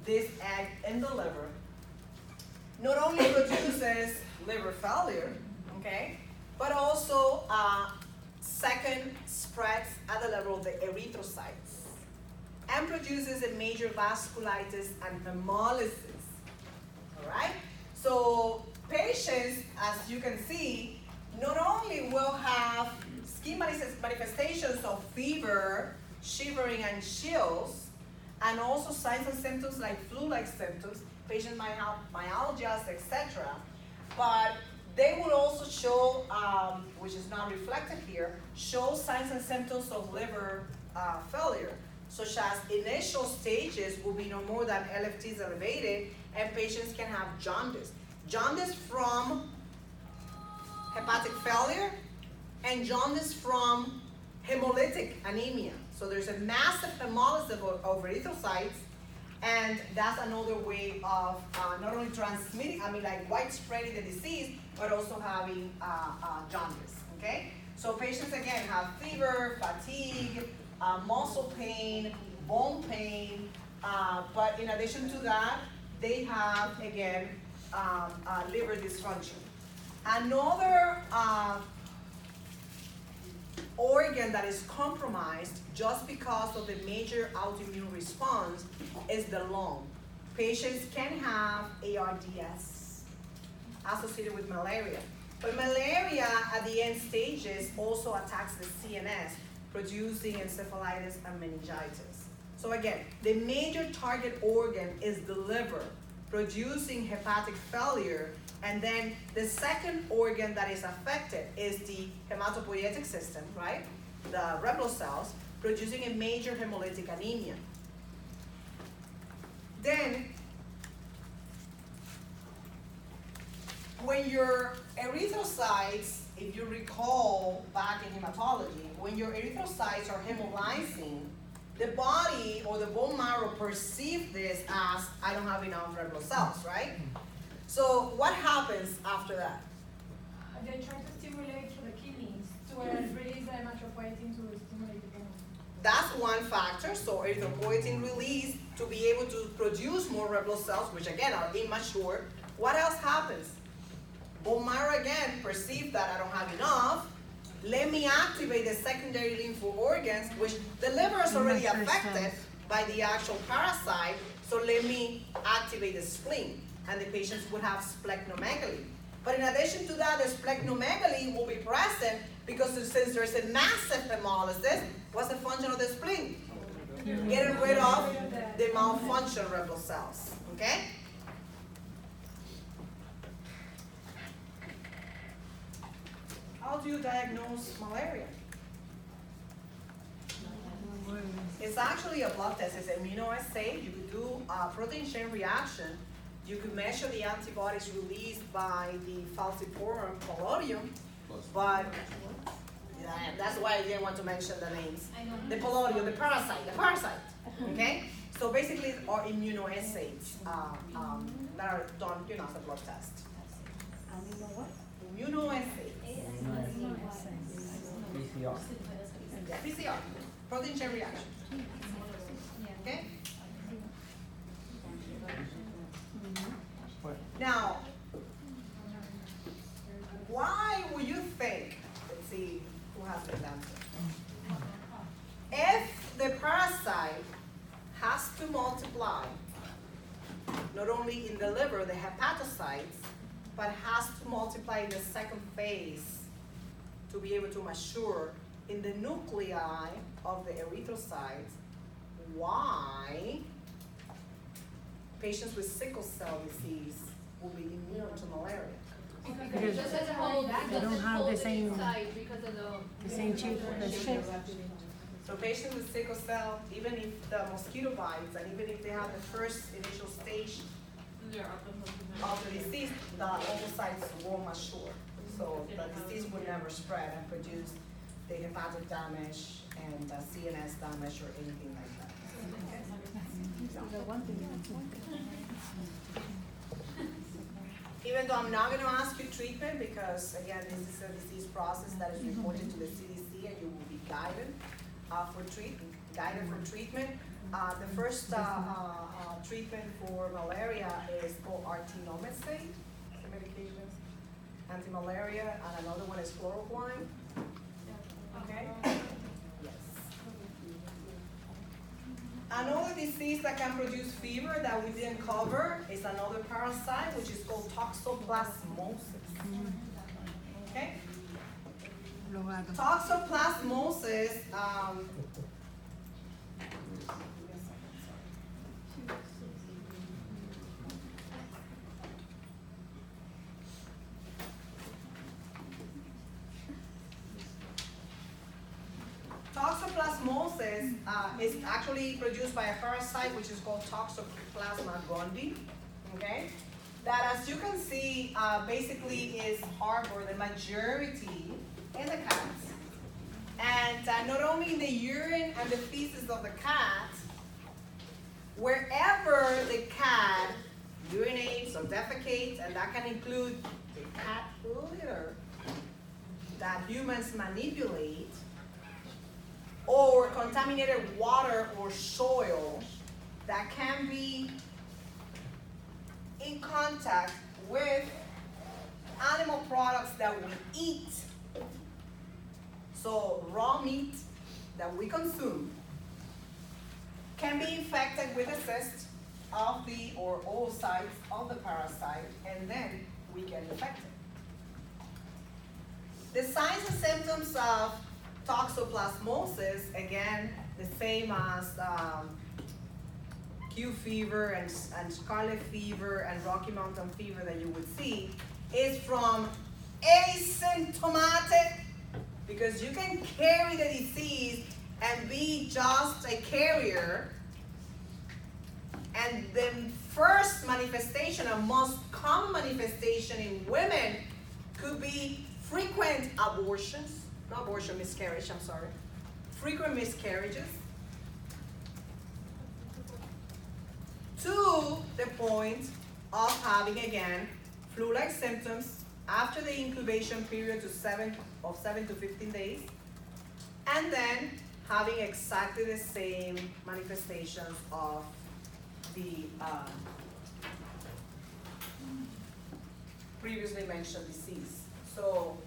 this egg in the liver, not only produces liver failure, okay, but also second spreads at the level of the erythrocytes and produces a major vasculitis and hemolysis, all right? So patients, as you can see, not only will have skin manifestations of fever, shivering, and chills, and also signs and symptoms like flu-like symptoms. Patients might have myalgias, etc. But they will also show, which is not reflected here, show signs and symptoms of liver failure, such as initial stages will be no more than LFTs elevated, and patients can have jaundice. Jaundice from hepatic failure and jaundice from hemolytic anemia. So there's a massive hemolysis of erythrocytes, and that's another way of not only transmitting, like widespreading the disease, but also having jaundice, okay? So patients again have fever, fatigue, muscle pain, bone pain, but in addition to that, they have, again, liver dysfunction. Another organ that is compromised just because of the major autoimmune response is the lung. Patients can have ARDS associated with malaria. But malaria at the end stages also attacks the CNS, producing encephalitis and meningitis. So again, the major target organ is the liver, producing hepatic failure, and then the second organ that is affected is the hematopoietic system, right? The red blood cells, producing a major hemolytic anemia. Then, when your erythrocytes, if you recall back in hematology, when your erythrocytes are hemolyzing, the body or the bone marrow perceive this as, I don't have enough red blood cells, right? So what happens after that? They try to stimulate through the kidneys to release the erythropoietin to stimulate the bone. That's one factor, so erythropoietin release to be able to produce more red blood cells, which again are immature. What else happens? Bone marrow again perceive that I don't have enough. Let me activate the secondary lymph organs, which the liver is already affected by the actual parasite, so let me activate the spleen, and the patients would have splenomegaly. But in addition to that, the splenomegaly will be present because since there's a massive hemolysis, what's the function of the spleen? Getting rid of the malfunctioning red blood cells, okay? How do you diagnose malaria? It's actually a blood test. It's an immunoassay. You could do a protein chain reaction. You could measure the antibodies released by the falciparum colloidum, But yeah, that's why I didn't want to mention the names. I know. The polio, the parasite, okay? So basically, are immunoassays that are done, as a blood test. Immunoassays. PCR. Yeah, PCR, protein chain reaction. Okay? What? Now, why would you think, let's see who has the answer. If the parasite has to multiply, not only in the liver, the hepatocytes, but has to multiply in the second phase to be able to mature in the nuclei of the erythrocytes, why patients with sickle cell disease will be immune to malaria? Because they don't have the same shape of the shape. So patients with sickle cell, even if the mosquito bites, and even if they have the first initial stage of the disease, the oocytes won't mature. So the disease will never spread and produce the hepatic damage and the CNS damage or anything like that. Even though I'm not gonna ask you treatment, because again, this is a disease process that is reported to the CDC and you will be guided for treatment. The first treatment for malaria is called artenomycin, the medication, anti-malaria, and another one is chloroquine. Okay? Yes. Another disease that can produce fever that we didn't cover is another parasite, which is called toxoplasmosis. Okay? Toxoplasmosis, toxoplasmosis is actually produced by a parasite which is called Toxoplasma gondii, okay? That, as you can see, basically is harbored the majority in the cats. And not only in the urine and the feces of the cat, wherever the cat urinates or defecates, and that can include the cat litter that humans manipulate, or contaminated water or soil that can be in contact with animal products that we eat. So raw meat that we consume can be infected with a cyst of the or oocytes of the parasite, and then we get infected. The signs and symptoms of toxoplasmosis, again, the same as Q fever and scarlet fever and Rocky Mountain fever that you would see, is from asymptomatic, because you can carry the disease and be just a carrier, and the first manifestation, a most common manifestation in women, could be frequent abortions. Not abortion, miscarriage, I'm sorry. Frequent miscarriages. To the point of having, again, flu-like symptoms after the incubation period of 7 to 15 days, and then having exactly the same manifestations of the previously mentioned disease. So,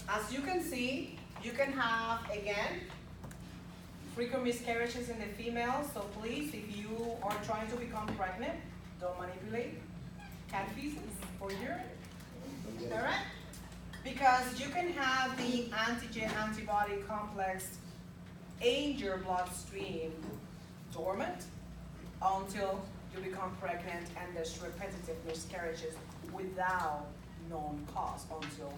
as you can see, you can have, again, frequent miscarriages in the female. So please, if you are trying to become pregnant, don't manipulate cat feces or urine. All right? Because you can have the antigen-antibody complex in your bloodstream dormant until you become pregnant, and there's repetitive miscarriages without known cause until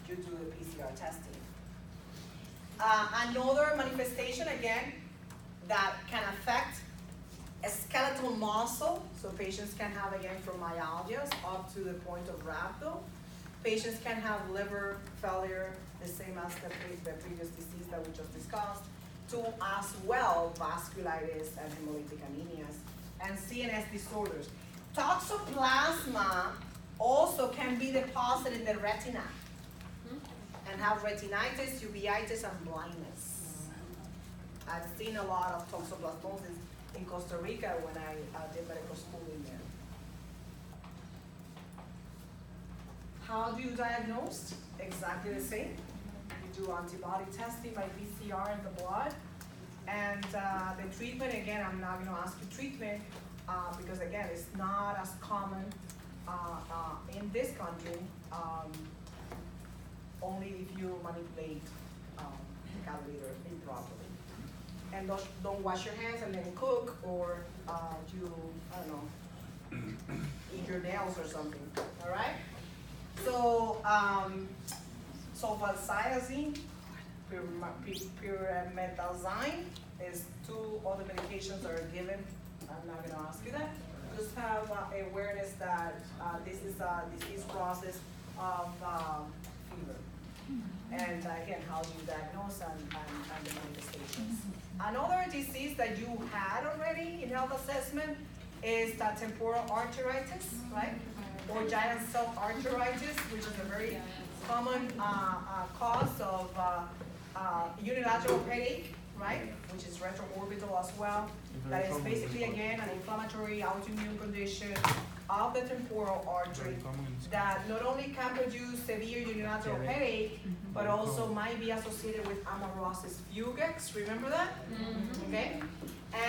you do the PCR testing. Another manifestation, again, that can affect a skeletal muscle, so patients can have, again, fibromyalgia up to the point of rhabdo. Patients can have liver failure, the same as the previous disease that we just discussed, to as well vasculitis and hemolytic anemias, and CNS disorders. Toxoplasma also can be deposited in the retina and have retinitis, uveitis, and blindness. I've seen a lot of toxoplasmosis in Costa Rica when I did medical school in there. How do you diagnose? Exactly the same. You do antibody testing by PCR in the blood. And the treatment, again, I'm not gonna ask you treatment because again, it's not as common in this country, only if you manipulate catheter improperly. And don't wash your hands and then cook, or you, I don't know, eat your nails or something, all right? So, sulfasalazine, pyrimethamine is two other medications that are given. I'm not gonna ask you that. Just have awareness that this is a disease process of fever. And again, how do you diagnose and the manifestations. Another disease that you had already in health assessment is the temporal arteritis, right? Or giant cell arteritis, which is a very common cause of unilateral headache, right? Which is retroorbital as well. That is basically, again, an inflammatory autoimmune condition of the temporal artery that not only can produce severe unilateral headache, but also might be associated with amaurosis fugax. Remember that? Okay?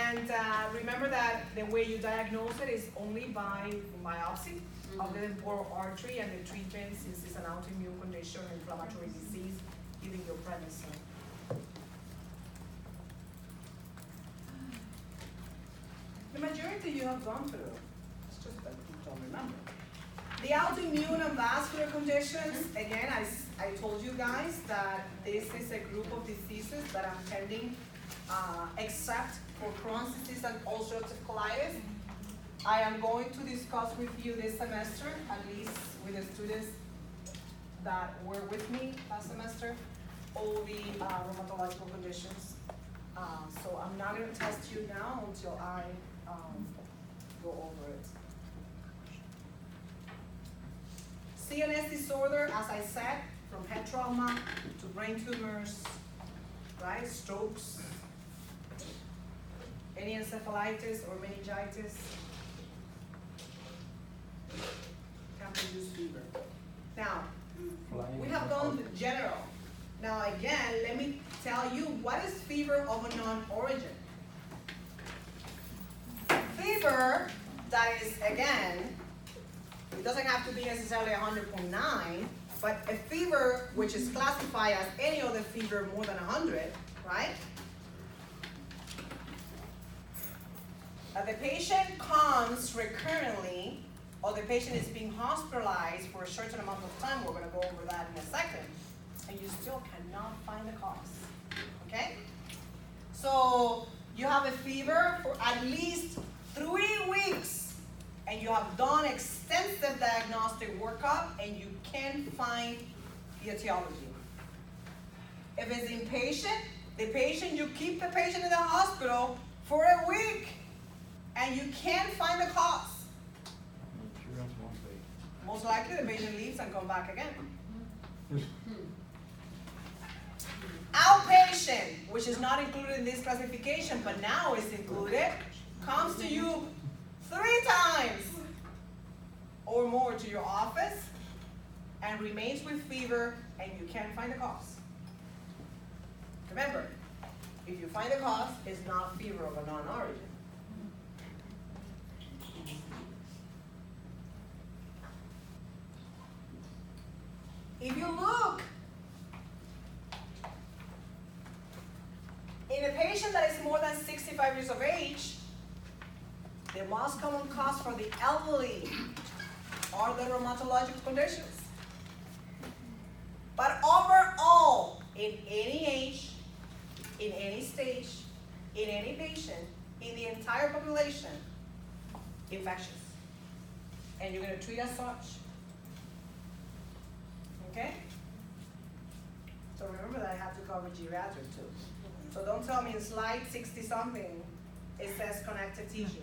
And remember that the way you diagnose it is only by biopsy of the temporal artery, and the treatment, since it's an autoimmune condition, inflammatory disease, giving you prednisone. The majority you have gone through. It's just that you don't remember. The autoimmune and vascular conditions, again, I told you guys that this is a group of diseases that I'm pending, except for Crohn's disease and ulcerative colitis. I am going to discuss with you this semester, at least with the students that were with me last semester, all the rheumatological conditions. So I'm not going to test you now until I go over it. CNS disorder, as I said, from head trauma to brain tumors, right? Strokes, any encephalitis or meningitis can produce fever. Now, we have gone to general. Now again, let me tell you what is fever of unknown origin. Fever that is, again, it doesn't have to be necessarily 100.9, but a fever which is classified as any other fever more than 100, right? The patient comes recurrently, or the patient is being hospitalized for a certain amount of time, we're gonna go over that in a second, and you still cannot find the cause, okay? So you have a fever for at least 3 weeks, and you have done extensive diagnostic workup, and you can't find the etiology. If it's inpatient, you keep the patient in the hospital for a week, and you can't find the cause. Most likely the patient leaves and come back again. Outpatient, which is not included in this classification, but now is included, comes to you 3 times or more to your office and remains with fever, and you can't find the cause. Remember, if you find the cause, it's not fever of unknown origin. If you look in a patient that is more than 65 years of age, the most common cause for the elderly are the rheumatological conditions. But overall, in any age, in any stage, in any patient, in the entire population, infectious. And you're going to treat as such. okay? So remember that I have to cover geriatric too. So don't tell me in slide 60-something, it says connective tissue.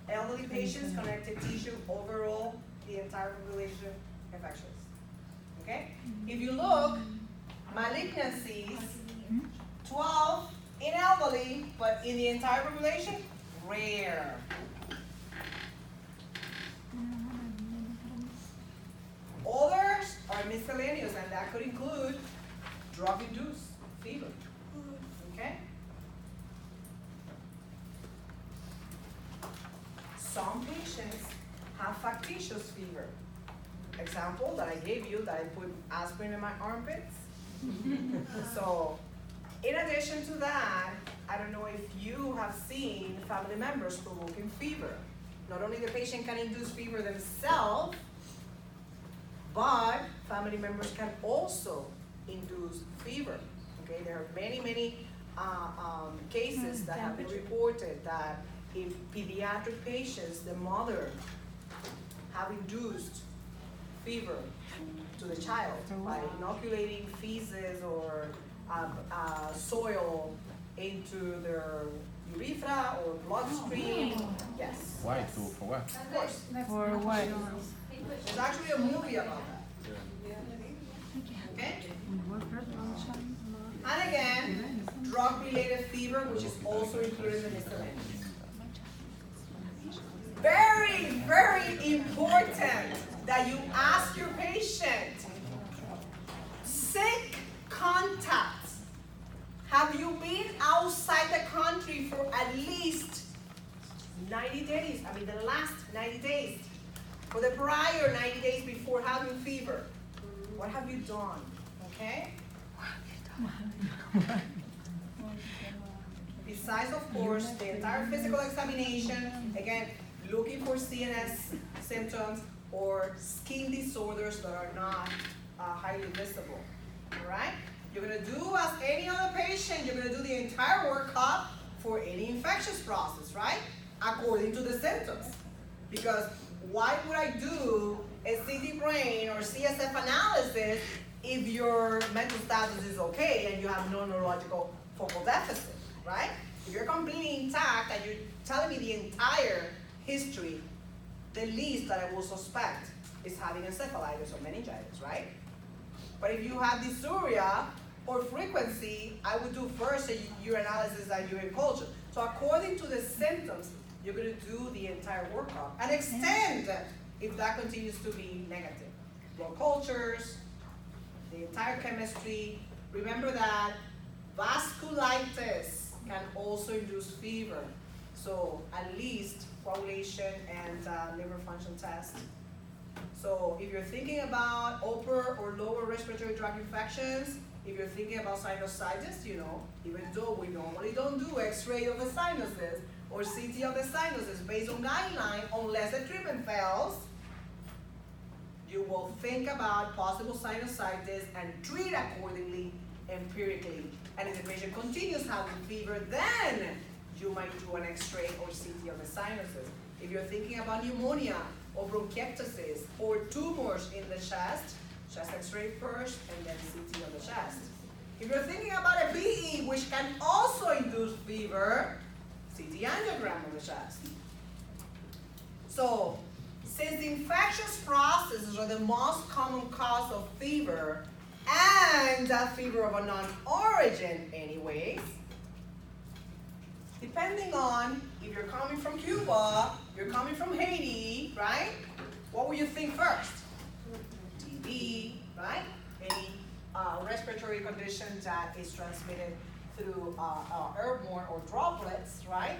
Elderly patients, connective tissue, overall, the entire population, infectious. Okay? If you look, malignancies, 12 in elderly, but in the entire population, rare. Others are miscellaneous, and that could include drug-induced fever. Okay? Some patients have factitious fever. Example that I gave you, that I put aspirin in my armpits. So, in addition to that, I don't know if you have seen family members provoking fever. Not only the patient can induce fever themselves, but family members can also induce fever. Okay, there are many cases that have been reported that in pediatric patients, the mother have induced fever to the child by inoculating feces or soil into their urethra or bloodstream. Yes. Why? Yes. For what? Of course. For what? There's actually a movie about that. Okay? And again, drug-related fever, which is also included in the miscellaneous. Very important that you ask your patient, sick contacts. Have you been outside the country for at least 90 days? I mean, the last 90 days. For the prior 90 days before having fever. What have you done? Okay? Besides, of course, the entire physical examination, again, looking for CNS symptoms or skin disorders that are not highly visible. All right? You're going to do as any other patient, you're going to do the entire workup for any infectious process, right? According to the symptoms. Because why would I do a CT brain or CSF analysis if your mental status is okay and you have no neurological focal deficit, right? If you're completely intact and you're telling me the entire history, the least that I will suspect is having encephalitis or meningitis, right? But if you have dysuria or frequency, I would do first a urinalysis and urine culture. So according to the symptoms, you're going to do the entire workup and extend if that continues to be negative. Blood cultures, the entire chemistry. Remember that vasculitis can also induce fever. So at least coagulation and liver function test. So if you're thinking about upper or lower respiratory tract infections, if you're thinking about sinusitis, you know, even though we normally don't do x-ray of the sinuses or CT of the sinuses based on guideline, unless the treatment fails, you will think about possible sinusitis and treat accordingly empirically. And if the patient continues having fever, then you might do an x-ray or CT of the sinuses. If you're thinking about pneumonia or bronchiectasis or tumors in the chest x-ray first and then CT of the chest. If you're thinking about a BE, which can also induce fever, CT angiogram of the chest. So, since the infectious processes are the most common cause of fever, and that fever of a non-origin anyways, depending on if you're coming from Cuba, you're coming from Haiti, right? What will you think first? TB, right? Any respiratory condition that is transmitted through airborne or droplets, right?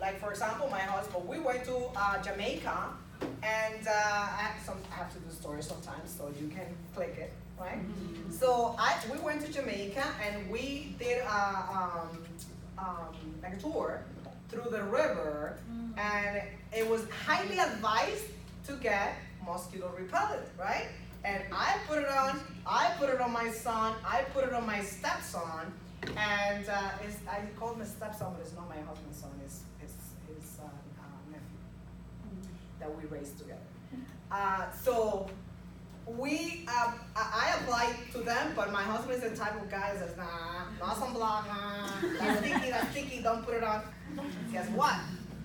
Like for example, my husband, we went to Jamaica, and I have to do stories sometimes, so you can click it, right? Mm-hmm. So we went to Jamaica, and we did like a tour through the river, and it was highly advised to get mosquito repellent, right? And I put it on my son, I put it on my stepson, and I call him a stepson, but it's not my husband's son, it's his nephew that we raised together. So I apply to them, but my husband is the type of guy that says, nah, not sunblock, nah, that's sticky, don't put it on. Guess what?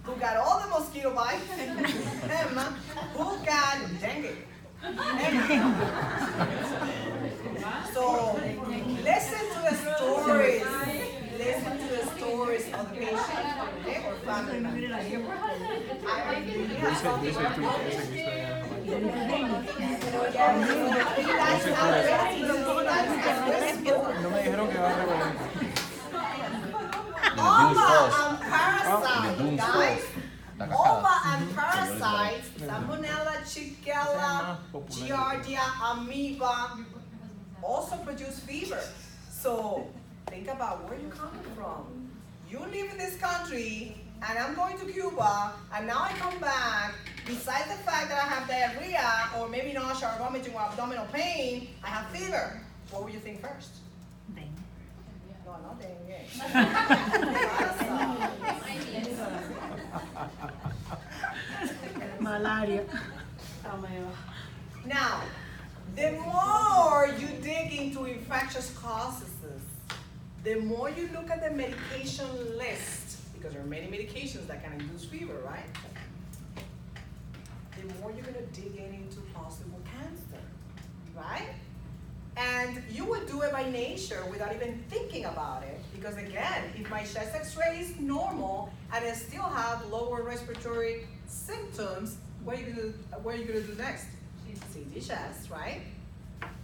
Who got all the mosquito bites? Him. Who got dengue? So, listen to the stories. Listen to the stories of the patient, okay, or family member. No me dijeron que va a revelar. Ova and parasites, guys. Ova and parasites, Salmonella, Shigella, Giardia, amoeba, also produce fever. So think about where you're coming from. You live in this country, and I'm going to Cuba, and now I come back. Besides the fact that I have diarrhea, or maybe nausea, or vomiting, or abdominal pain, I have fever. What would you think first? No, not dengue. Malaria. Now, the more you dig into infectious causes, the more you look at the medication list, because there are many medications that can induce fever, right? The more you're gonna dig into possible cancer, right? And you would do it by nature without even thinking about it, because again, if my chest x-ray is normal and I still have lower respiratory symptoms, what are you gonna do next? CT chest, right?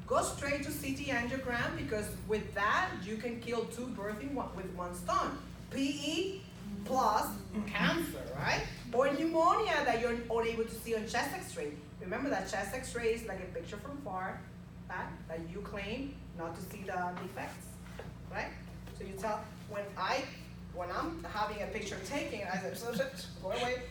Go straight to CT angiogram, because with that, you can kill two birds with one stone. PE plus cancer, right? Or pneumonia that you're unable to see on chest x-ray. Remember that chest x-ray is like a picture from far, right? That you claim not to see the defects, right? So you tell, when I'm having a picture taken, I say, go away,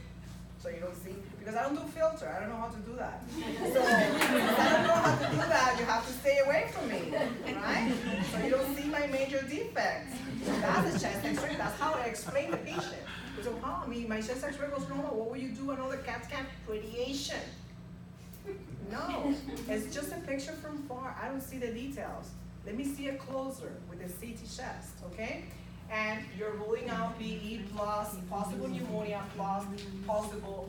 so you don't see, because I don't do filter, I don't know how to do that. So, if I don't know how to do that, you have to stay away from me, right? So you don't see my major defects. That's a chest x-ray, that's how I explain the patient. So, my chest x-ray goes normal, what will you do another CAT scan? Radiation. No, it's just a picture from far, I don't see the details. Let me see it closer with the CT chest, okay? And you're ruling out PE plus possible pneumonia plus possible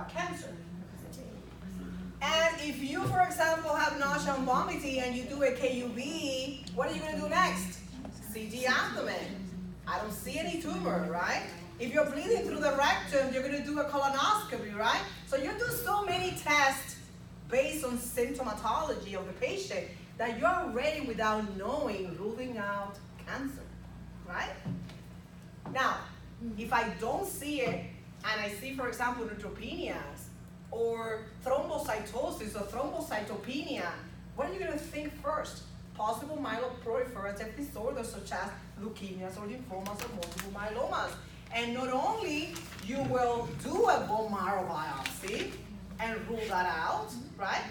cancer. And if you, for example, have nausea and vomiting and you do a KUV, what are you going to do next? CT abdomen. I don't see any tumor, right? If you're bleeding through the rectum, you're going to do a colonoscopy, right? So you do so many tests based on symptomatology of the patient that you're already, without knowing, ruling out cancer. Right? Now, if I don't see it, and I see, for example, neutropenias, or thrombocytosis, or thrombocytopenia, what are you going to think first? Possible myeloproliferative disorders such as leukemias or lymphomas or multiple myelomas. And not only you will do a bone marrow biopsy and rule that out, right?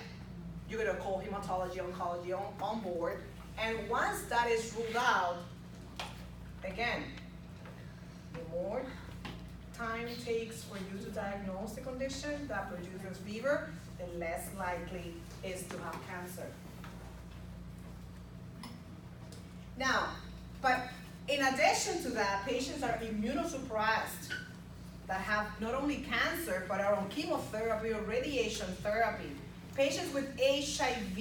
You're going to call hematology, oncology on board. And once that is ruled out, again, the more time it takes for you to diagnose the condition that produces fever, the less likely is to have cancer. Now, but in addition to that, patients are immunosuppressed that have not only cancer, but are on chemotherapy or radiation therapy. Patients with HIV,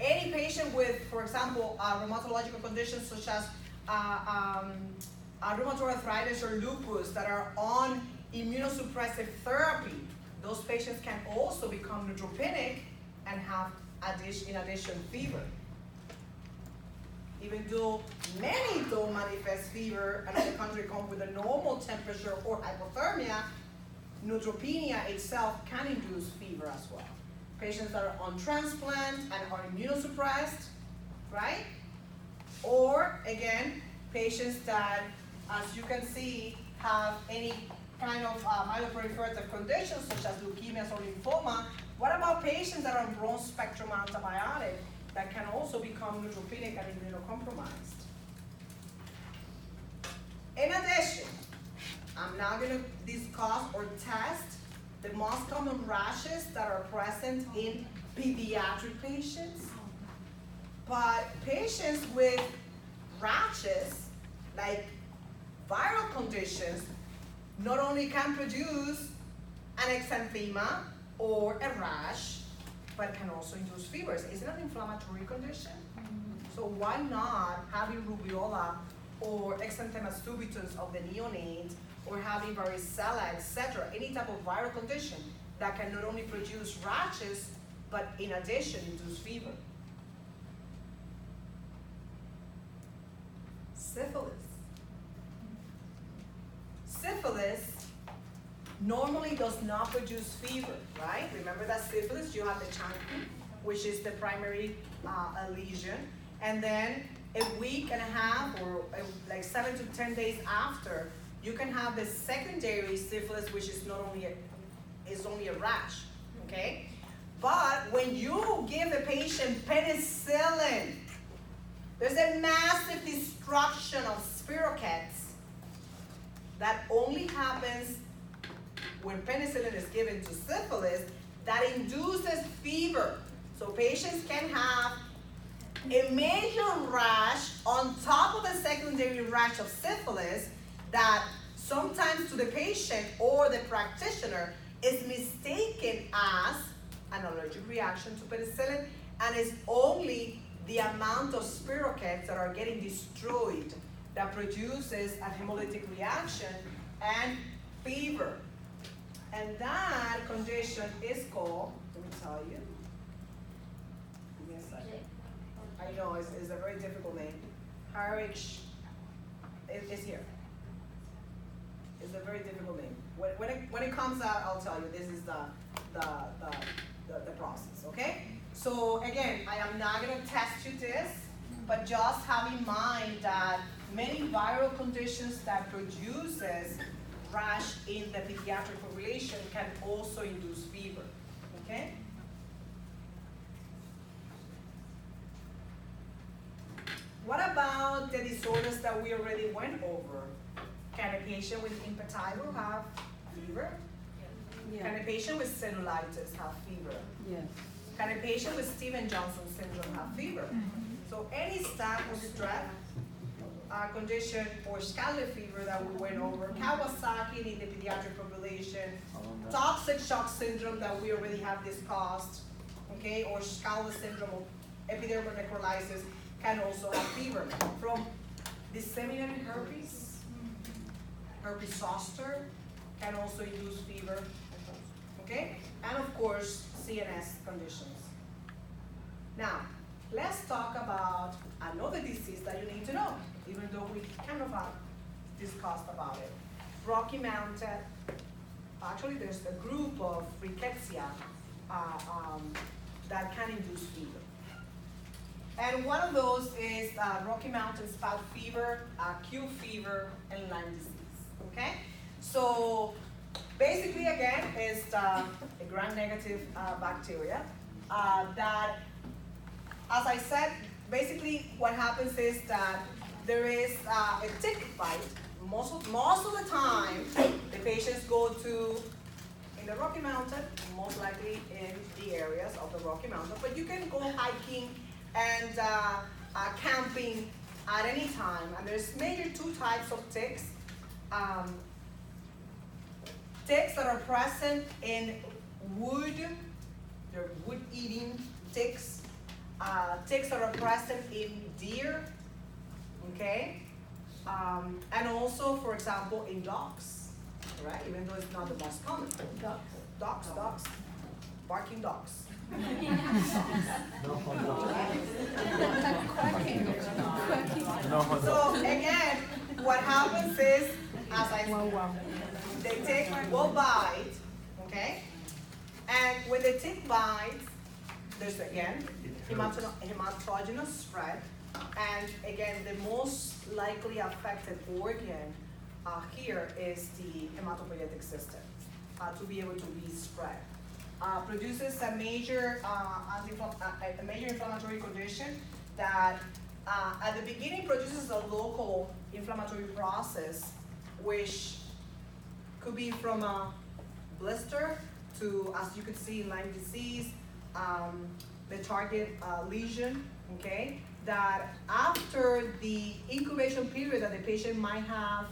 any patient with, for example, rheumatological conditions such as rheumatoid arthritis or lupus that are on immunosuppressive therapy, those patients can also become neutropenic and have, in addition, fever. Even though many don't manifest fever and the country come with a normal temperature or hypothermia, neutropenia itself can induce fever as well. Patients that are on transplant and are immunosuppressed, right? Or, again, patients that, as you can see, have any kind of myeloproliferative conditions such as leukemias or lymphoma. What about patients that are on broad-spectrum antibiotic that can also become neutropenic and immunocompromised? In addition, I'm now going to discuss or test the most common rashes that are present in pediatric patients. But patients with rashes, like viral conditions, not only can produce an exanthema or a rash, but can also induce fevers. It's an inflammatory condition. So why not having rubeola or exanthema subitus of the neonate, or having varicella, etc., any type of viral condition that can not only produce rashes, but in addition induce fever. Syphilis. Syphilis normally does not produce fever, right? Remember that syphilis, you have the chancre, which is the primary lesion, and then a week and a half or like 7 to 10 days after, you can have the secondary syphilis, which is only a rash, okay? But when you give the patient penicillin, there's a massive destruction of spirochetes that only happens when penicillin is given to syphilis, that induces fever. So patients can have a major rash on top of the secondary rash of syphilis that sometimes to the patient or the practitioner is mistaken as an allergic reaction to penicillin, and it's only the amount of spirochetes that are getting destroyed that produces a hemolytic reaction and fever. And that condition is called, let me tell you, give me a second. I know, it's a very difficult name. RH, it's here. It's a very difficult name. When it comes out, I'll tell you, this is the process, okay? So again, I am not gonna test you this, but just have in mind that many viral conditions that produces rash in the pediatric population can also induce fever, okay? What about the disorders that we already went over? Can a patient with impetigo have fever? Yeah. Can a patient with cellulitis have fever? Yes. Can a patient with Stevens-Johnson syndrome have fever? So any staph or strep condition or scarlet fever that we went over, Kawasaki in the pediatric population, toxic shock syndrome that we already have discussed, okay, or Scala syndrome or epidermal necrolysis can also have fever. From disseminated herpes, herpes zoster can also induce fever, okay, and of course CNS conditions. Now, let's talk about another disease that you need to know, even though we kind of have discussed about it. Rocky Mountain, actually there's a group of rickettsia that can induce fever. And one of those is Rocky Mountain spot fever, Q fever, and Lyme disease, okay? So basically again, it's a gram-negative bacteria that, as I said, basically what happens is that there is a tick bite. Most of the time, the patients go to in the Rocky Mountain, most likely in the areas of the Rocky Mountain, but you can go hiking and camping at any time. And there's major two types of ticks. Ticks that are present in wood, they're wood-eating ticks. Ticks that are present in deer, okay? And also, for example, in dogs, right? Even though it's not the most common. Dogs, barking dogs. So again, what happens is, as I said, the tick will bite, okay? And when the tick bites, there's again hematogenous spread, and again the most likely affected organ here is the hematopoietic system to be able to be spread. Produces a major inflammatory condition that at the beginning produces a local inflammatory process, which could be from a blister to, as you can see in Lyme disease, the target lesion, okay? That after the incubation period that the patient might have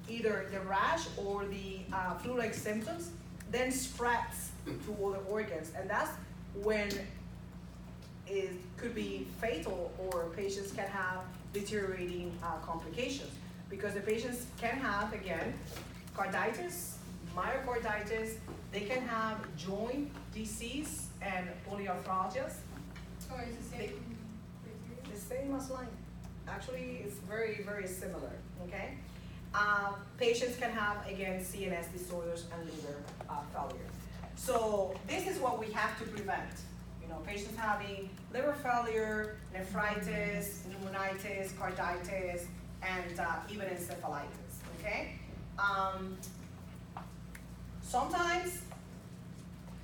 either the rash or the flu-like symptoms, then spreads to other organs. And that's when it could be fatal, or patients can have deteriorating complications. Because the patients can have, again, carditis, myocarditis, they can have joint disease and polyarthralgias. Oh, it's the same criteria? The same as Lyme. Actually, it's very, very similar, okay? Patients can have, again, CNS disorders and liver failure. So this is what we have to prevent. You know, patients having liver failure, nephritis, pneumonitis, carditis, and even encephalitis, okay? Sometimes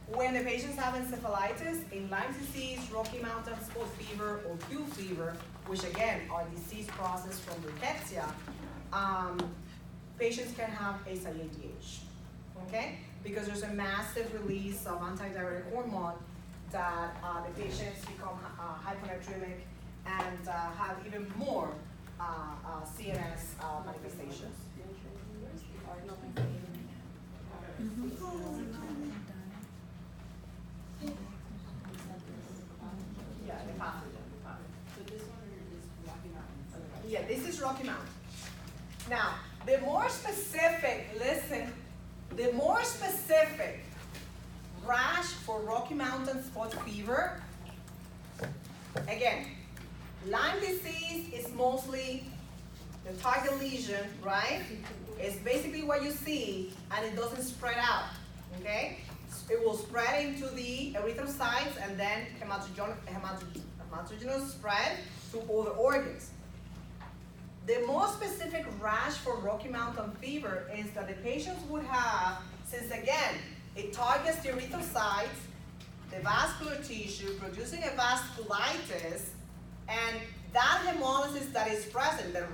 when the patients have encephalitis, in Lyme disease, Rocky Mountain spot fever, or Q fever, which again are disease process from rickettsia, patients can have ACE-ADH, okay? Because there's a massive release of antidiuretic hormone that the patients become hyponatremic and have even more CNS manifestations. Yeah, the pathogen. So this one is Rocky Mountain. Yeah, this is Rocky Mountain. Now, the more specific, listen, the more specific rash for Rocky Mountain spot fever, again, Lyme disease is mostly the target lesion, right? It's basically what you see, and it doesn't spread out, okay? It will spread into the erythrocytes and then hematogenous spread to other organs. The most specific rash for Rocky Mountain fever is that the patients would have, since again, it targets the erythrocytes, the vascular tissue, producing a vasculitis, and that hemolysis that is present, the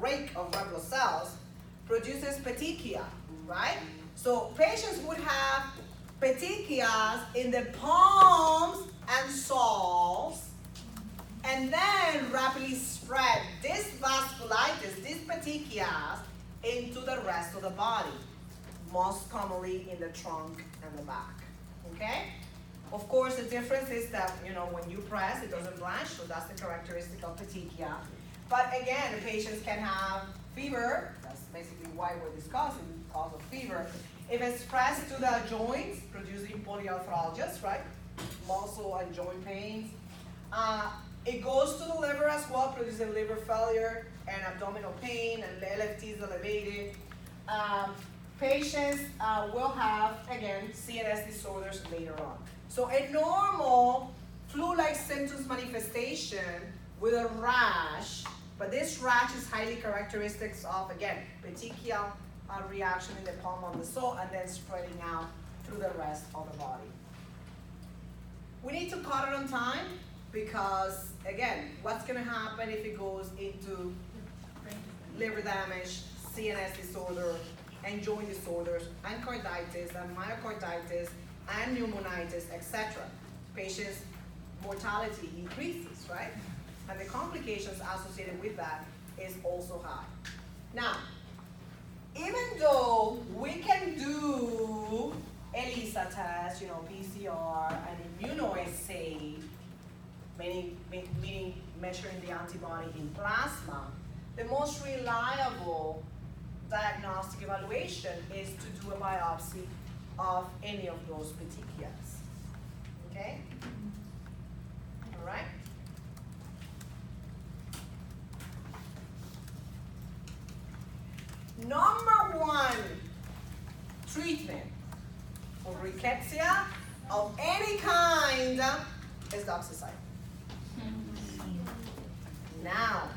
rake of red blood cells, produces petechia, right? So patients would have petechias in the palms and soles, and then rapidly spread this vasculitis, these petechias, into the rest of the body, most commonly in the trunk and the back, okay? Of course, the difference is that, you know, when you press, it doesn't blanch, so that's the characteristic of petechia. But again, the patients can have fever, that's basically why we're discussing the cause of fever. If it's pressed to the joints, producing polyarthralgias, right? Muscle and joint pains. It goes to the liver as well, producing liver failure and abdominal pain, and the LFT is elevated. Patients will have, again, CNS disorders later on. So a normal flu-like symptoms manifestation with a rash, but this rash is highly characteristic of, again, petechial reaction in the palm of the sole and then spreading out through the rest of the body. We need to cut it on time because, again, what's going to happen if it goes into liver damage, CNS disorder, and joint disorders, and carditis, and myocarditis, and pneumonitis, etc. Patients' mortality increases, right? And the complications associated with that is also high. Now, even though we can do ELISA tests, you know, PCR, and immunoassay, meaning measuring the antibody in plasma, the most reliable diagnostic evaluation is to do a biopsy of any of those petechias. Okay? All right? Number one treatment for rickettsia of any kind is doxycycline. Now,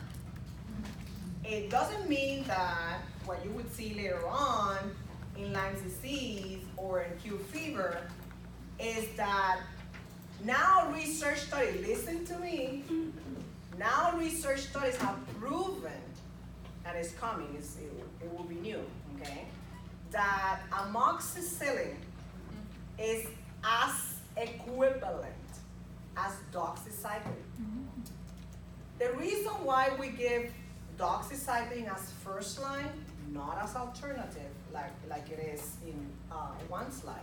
it doesn't mean that what you would see later on in Lyme disease or in Q fever is that now research studies, listen to me, now research studies have proven, and it's coming, it will be new, okay, that amoxicillin is as equivalent as doxycycline. The reason why we give doxycycline as first line, not as alternative, like it is in one slide,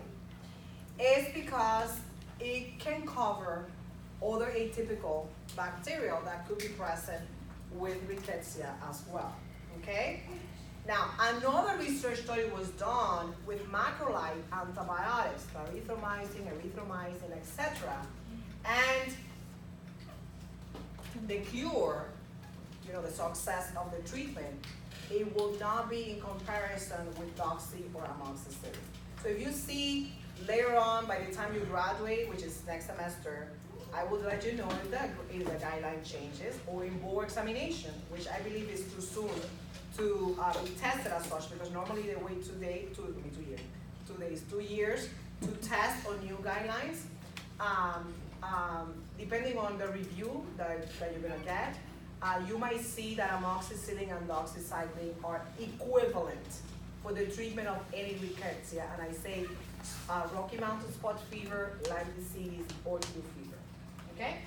is because it can cover other atypical bacteria that could be present with rickettsia as well, okay? Now, another research study was done with macrolide antibiotics, erythromycin, etc. And the cure, the success of the treatment, it will not be in comparison with doxy or amoxicillin. So if you see later on, by the time you graduate, which is next semester, I will let you know if the guideline changes, or in board examination, which I believe is too soon to be tested as such, because normally they wait 2 years to test on new guidelines. Depending on the review that you're gonna get, you might see that amoxicillin and doxycycline are equivalent for the treatment of any rickettsia, and I say Rocky Mountain spot fever, Lyme disease, or flu fever, okay?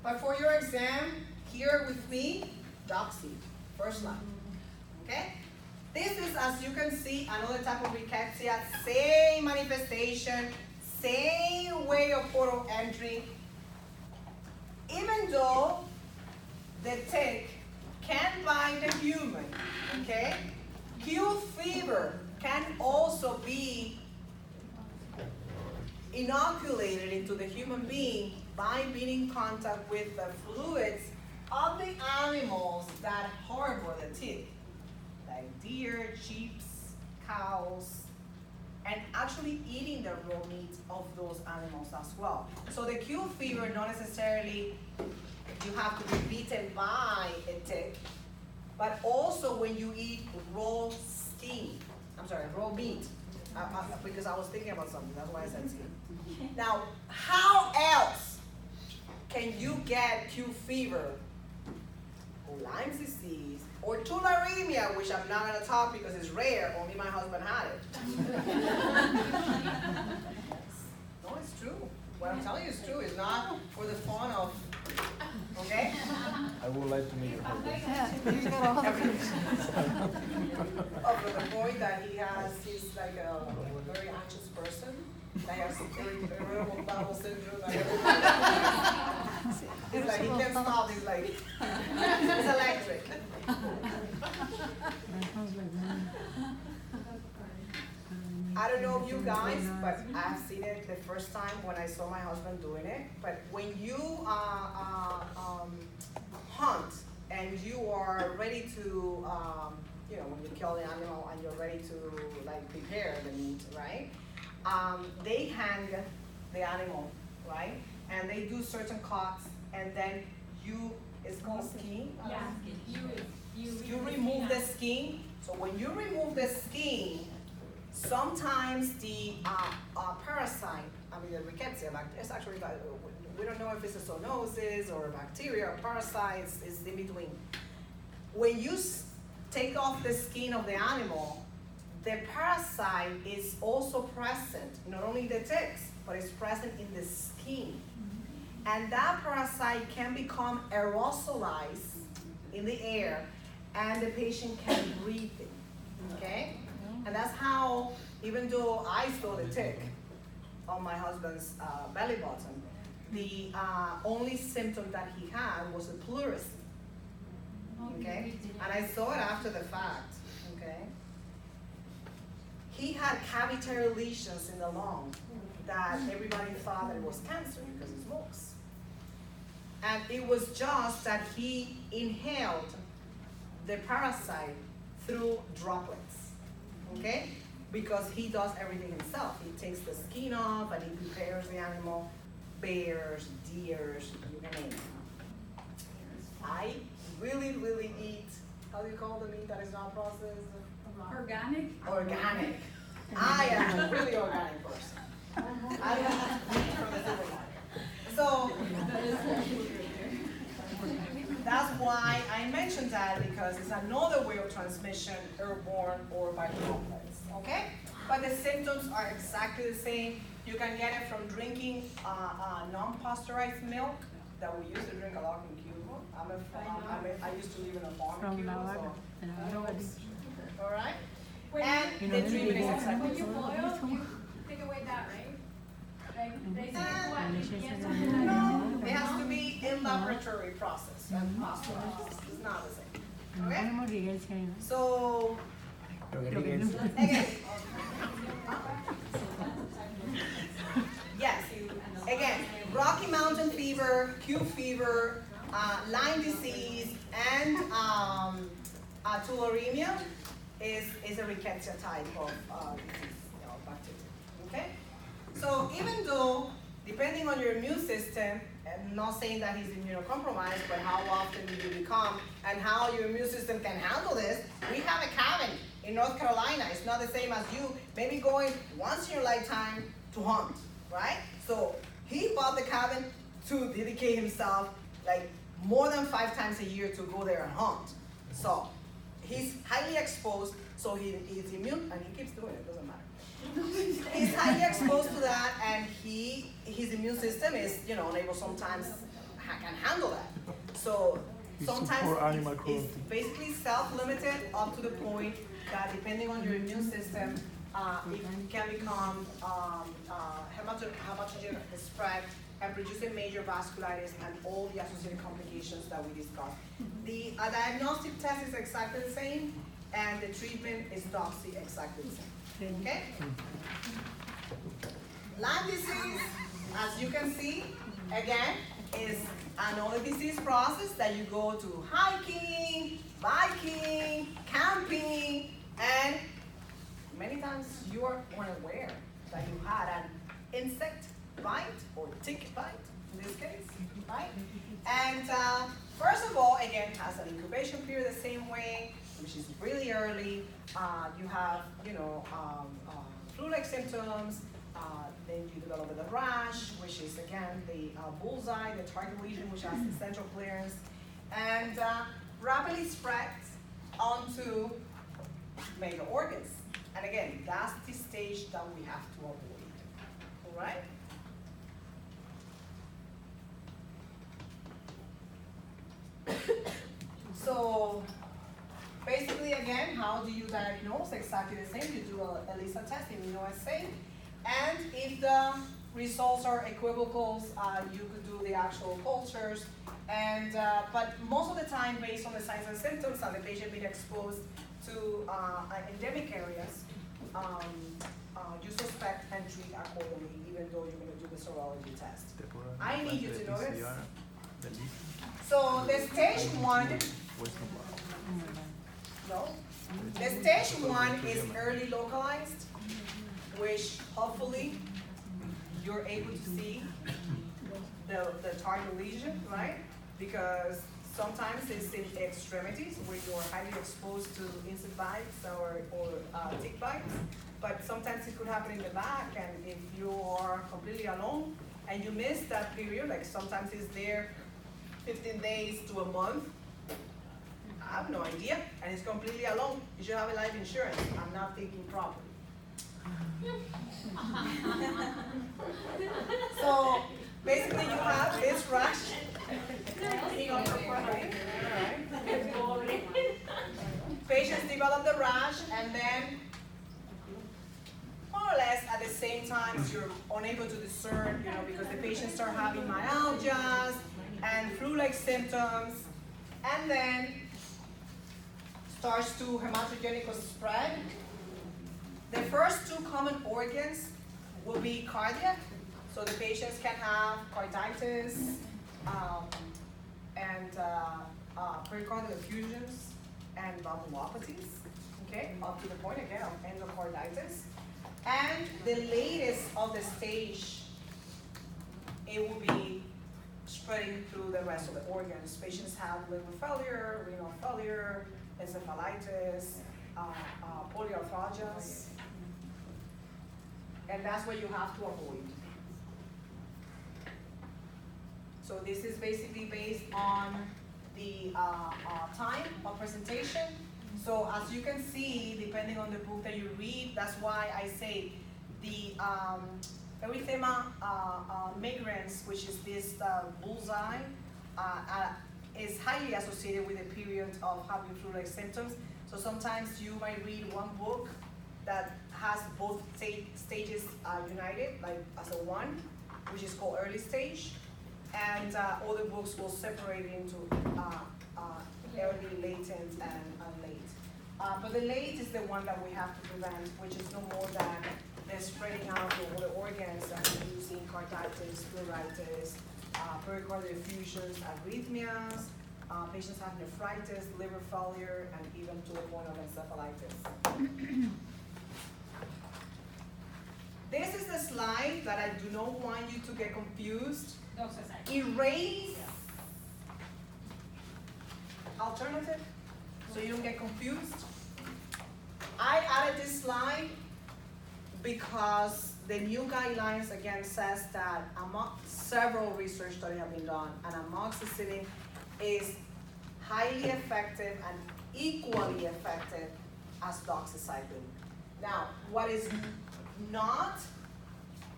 But for your exam, here with me, doxy, first line, okay? This is, as you can see, another type of rickettsia, same manifestation, same way of portal entry. Even though the tick can bite the human, okay? Q fever can also be inoculated into the human being by being in contact with the fluids of the animals that harbor the tick, like deer, sheep, cows, and actually eating the raw meat of those animals as well. So the Q fever, not necessarily you have to be bitten by a tick, but also when you eat raw meat, because I was thinking about something, that's why I said skin. Now, how else can you get Q fever, or Lyme disease, or tularemia, which I'm not gonna talk because it's rare, only my husband had it. No, it's true. What I'm telling you is true. It's not for the fun of, okay? I would like to meet your husband. Up to the point that he's like a very anxious person. That has irritable bowel syndrome. It's like he can't stop. He's like, it's electric. I don't know if you guys, but I've seen it the first time when I saw my husband doing it. But when you hunt and you are ready to, when you kill the animal and you're ready to like prepare the meat, right? They hang the animal, right? And they do certain cuts, and then it's called skin. Yeah. You remove the skin. So when you remove the skin, sometimes the parasite, the rickettsia, it's actually, we don't know if it's a zoonosis or a bacteria or parasites, it's in between. When you take off the skin of the animal, the parasite is also present, not only in the ticks, but it's present in the skin. And that parasite can become aerosolized in the air, and the patient can breathe it, okay? And that's how, even though I saw the tick on my husband's belly button, the only symptom that he had was a pleurisy, okay? And I saw it after the fact, okay? He had cavitary lesions in the lung that everybody thought that it was cancer because it smokes. And it was just that he inhaled the parasite through droplets, okay? Because he does everything himself. He takes the skin off and he prepares the animal, bears, deers, you can name it. I really, really eat, how do you call the meat that is not processed? Organic? Organic. I am a really organic person. I don't eat from the supermarket. So, that's why I mentioned that, because it's another way of transmission, airborne or by droplets, okay? But the symptoms are exactly the same. You can get it from drinking non-pasteurized milk that we used to drink a lot in Cuba. I used to live in a farm in From Cuba, La so. Vaca. All right? When And You the know, treatment is maybe exactly When the you same. boil, you take away that, right? Like, they say what, yes, No, it has to be in laboratory process and pasteurized. It's not the same. Okay? So, Rodriguez. again. Yes, again, Rocky Mountain fever, Q fever, Lyme disease, and tularemia is a rickettsia type of disease, bacteria. Okay? So even though, depending on your immune system, I'm not saying that he's immunocompromised, but how often you become and how your immune system can handle this, we have a cabin in North Carolina. It's not the same as you maybe going once in your lifetime to hunt, right? So he bought the cabin to dedicate himself like more than 5 times a year to go there and hunt. So he's highly exposed, so he's immune, and he keeps doing it, doesn't matter. He's highly exposed to that, and his immune system is, unable sometimes can handle that. So sometimes it's basically self-limited up to the point that depending on your immune system, it can become hematogen spread and produce a major vasculitis and all the associated complications that we discussed. The diagnostic test is exactly the same, and the treatment is doxy exactly the same. Okay? Lyme disease, as you can see, again, is another disease process that you go to hiking, biking, camping, and many times you are unaware that you had an insect bite or tick bite in this case, right? And first of all, again, has an incubation period the same way, which is really early. You have, flu-like symptoms. Then you develop a rash, which is again the bullseye, the target lesion, which has the central clearance, and rapidly spreads onto major organs. And again, that's the stage that we have to avoid. All right? So basically, again, how do you diagnose? Exactly the same. You do a ELISA test, immunoassay, and if the results are equivocal, you could do the actual cultures. And but most of the time, based on the signs and symptoms and the patient being exposed to endemic areas, you suspect and treat accordingly, even though you're going to do the serology test. I need you to notice. So the stage 1, no, the stage 1 is early localized, which hopefully you're able to see the target lesion, right? Because sometimes it's in extremities where you're highly exposed to insect bites or tick bites, but sometimes it could happen in the back, and if you are completely alone and you miss that period, like sometimes it's there 15 days to a month, I have no idea, and it's completely alone. You should have a life insurance. I'm not thinking properly. So basically you have this rash. Patients develop the rash, and then more or less at the same time you're unable to discern, because the patients start having myalgias and flu-like symptoms, and then starts to hematogenic spread. The first 2 common organs will be cardiac, so the patients can have carditis and pericardial effusions and valvulopathies, okay, up to the point again of endocarditis. And the latest of the stage, it will be spreading through the rest of the organs. Patients have liver failure, renal failure, encephalitis, polyarthralgias, and that's what you have to avoid. So this is basically based on the time of presentation So as you can see, depending on the book that you read, that's why I say the erythema migrans, which is this bullseye, is highly associated with a period of having flu-like symptoms. So sometimes you might read one book that has both stages united, like as a one, which is called early stage, and other books will separate into early, latent, and late. But the late is the one that we have to prevent, which is no more than they're spreading out to other organs and producing carditis, pleuritis, pericardial effusions, arrhythmias, patients have nephritis, liver failure, and even to the point of encephalitis. This is the slide that I do not want you to get confused. Erase alternative, so you don't get confused. I added this slide because the new guidelines again says that several research studies have been done, and amoxicillin is highly effective and equally effective as doxycycline. Now, what is not,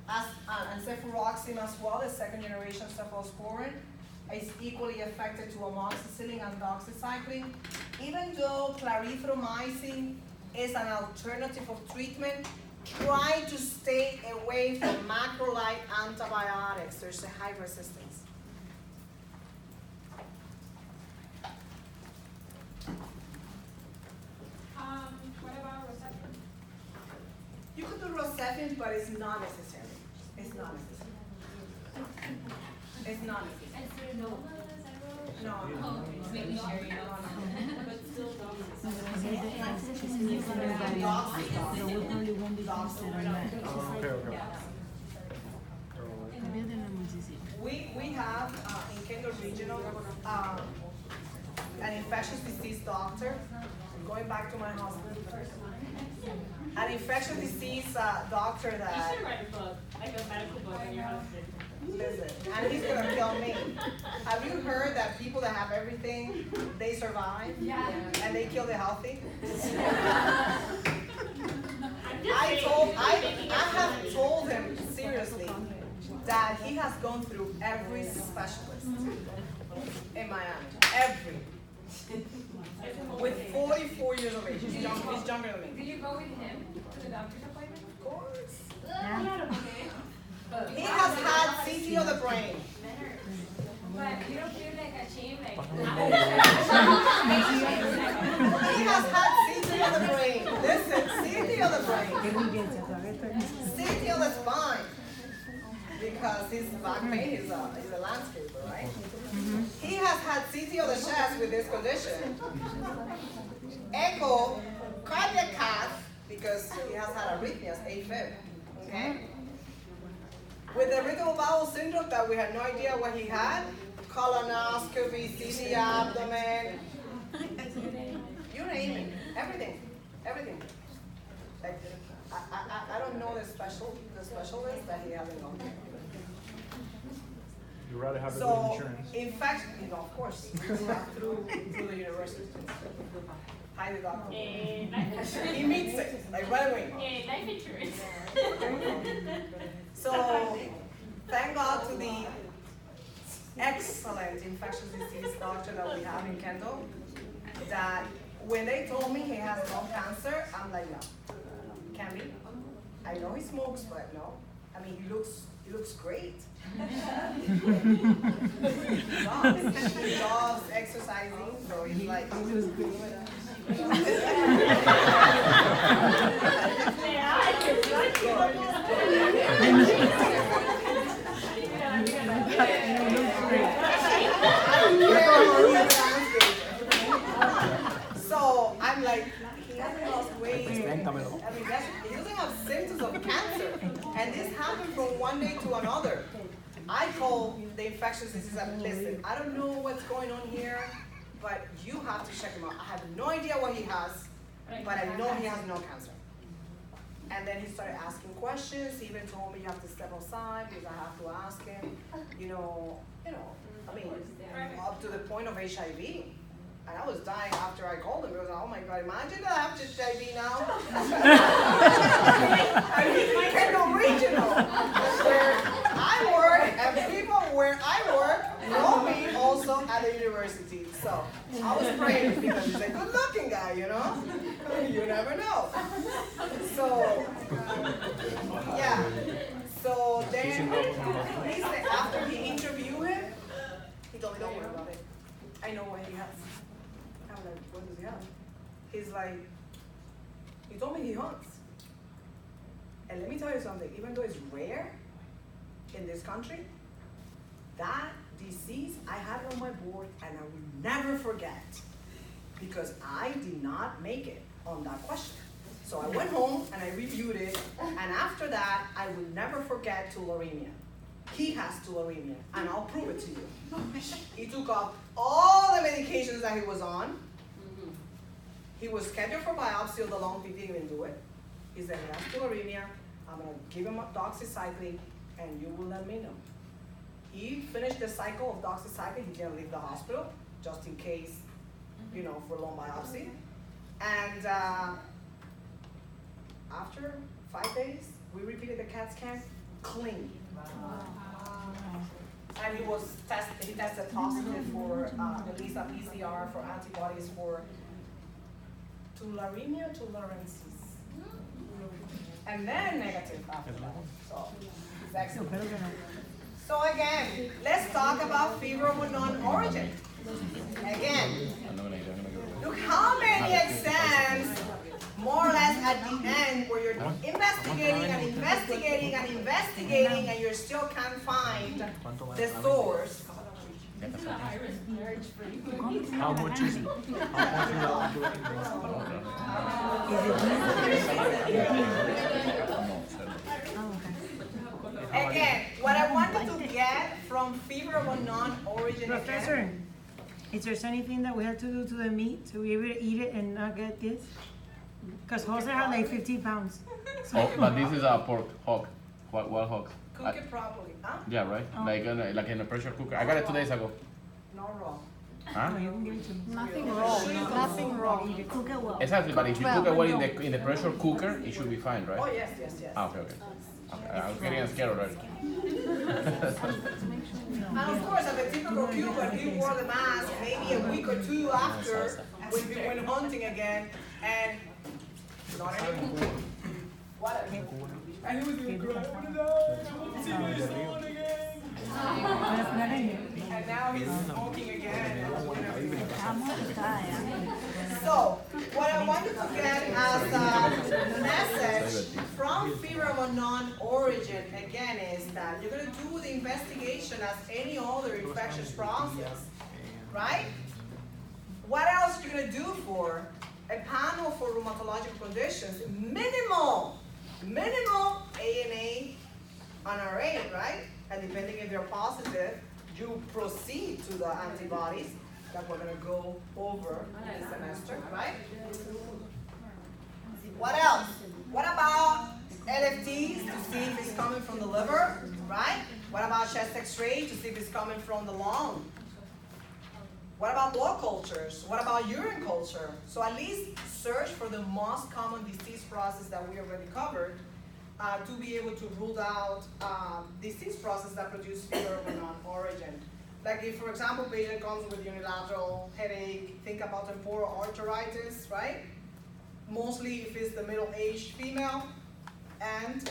as and cefuroxime as well, the second generation cephalosporin, is equally effective to amoxicillin and doxycycline. Even though clarithromycin is an alternative of treatment, try to stay away from macrolide antibiotics. There's a high resistance. What about Rocephin? You could do Rocephin, but it's not necessary. It's not necessary. It's not necessary. No. Just making sure, you know. But still Pero we probably won't be interested in that. Okay. We have in Kendall Regional an infectious disease doctor. Going back to my husband first. An infectious disease doctor that. You should write a book, like a medical book on your husband. Listen, and he's gonna kill me. Have you heard that people that have everything, they survive? Yeah. And they kill the healthy? I have told him seriously that he has gone through every specialist in Miami, every. With 44 years of age, he's younger than Did me. you go with him to the doctor's appointment? Of course. Okay. He has had CT of the brain. But you don't feel like ashamed, like. He has had CT of the brain. Listen, CT of the brain. CT of the spine. Because his back pain is a landscaper, right? He has had CT of the chest with this condition. Echo, cardiac cath, because he has had arrhythmias, AFib, okay? With irritable bowel syndrome that we had no idea what he had, colonoscopy, CT abdomen, you name it, everything. Like, I don't know the specialist that he hasn't gone to. You'd rather have it with So, insurance. in fact, of course, through the university. Hi, the doctor. He meets it, like right away. Life insurance. So, thank God to the excellent infectious disease doctor that we have in Kendall, that when they told me he has lung cancer, I'm like, no, can't be. I know he smokes, but no. I mean, he looks great. He loves exercising, so he's like. So I'm like, he hasn't lost weight. I mean, he doesn't have symptoms of cancer, and this happened from one day to another. I call the infectious disease and listen, I don't know what's going on here, but you have to check him out. I have no idea what he has, but I know he has no cancer. And then he started asking questions. He even told me you have to step aside because I have to ask him, I mean, up to the point of HIV. And I was dying after I called him, because, oh my God, imagine that I have HIV now. And he's Kendall Regional, where I work, and people where I work know me also at the university. So I was praying, because he's a good looking guy, you know? You never know. So, yeah. So then, he said, after he interviewed him, he told me, don't worry about it. I know what he has. I'm like, what does he have? He's like, he told me he hunts. And let me tell you something, even though it's rare in this country, that disease, I had it on my board and I will never forget, because I did not make it on that question. So I went home and I reviewed it, and after that, I will never forget tularemia. He has tularemia, and I'll prove it to you. He took off all the medications that he was on. He was scheduled for biopsy of the lung, he didn't even do it. He said, he has tularemia, I'm gonna give him doxycycline, and you will let me know. He finished the cycle of doxycycline, he didn't leave the hospital, just in case, you know, for lung biopsy. And after 5 days, we repeated the CAT scan, clean. And he tested positive for at least a PCR for antibodies for tularemia tularensis. And then negative after that. So it's excellent. So again, let's talk about fever of unknown origin. Again, look how many exams, more or less at the end, where you're investigating and investigating and investigating, and you still can't find the source. How much is it? Again, what I wanted to get from fever of unknown origin. Professor, Again, is there anything that we have to do to the meat to be able to eat it and not get this? Because Jose had like 15 pounds. Oh, but this is a pork hog, wild hog. cook it properly, huh? Yeah, right. Oh. Like in a pressure cooker. I got it 2 days ago. Not raw. Huh? No, you can give it to me. Nothing wrong, nothing wrong. Cook it well. Exactly, but if you cook it well in the pressure cooker, it should be fine, Oh, right? yes, yes, yes. Ah, okay, okay. Okay, I was getting scared already. And of course, as a typical Cuban, he wore the mask maybe a week or two after when we went hunting again, and not anymore. What? And he was doing great. See my son again. And now he's smoking again. So, what I wanted to get as a message from fever of unknown origin, again, is that you're going to do the investigation as any other infectious process, right? What else are you going to do for a panel for rheumatological conditions? Minimal ANA on RA, right? And depending if they're positive, you proceed to the antibodies that we're gonna go over this semester, right? What else? What about LFTs to see if it's coming from the liver, right? What about chest x-ray to see if it's coming from the lung? What about blood cultures? What about urine culture? So at least search for the most common disease process that we already covered to be able to rule out disease process that produce fever of unknown origin. Like if, for example, patient comes with unilateral headache, think about temporal arteritis, right? Mostly if it's the middle-aged female, and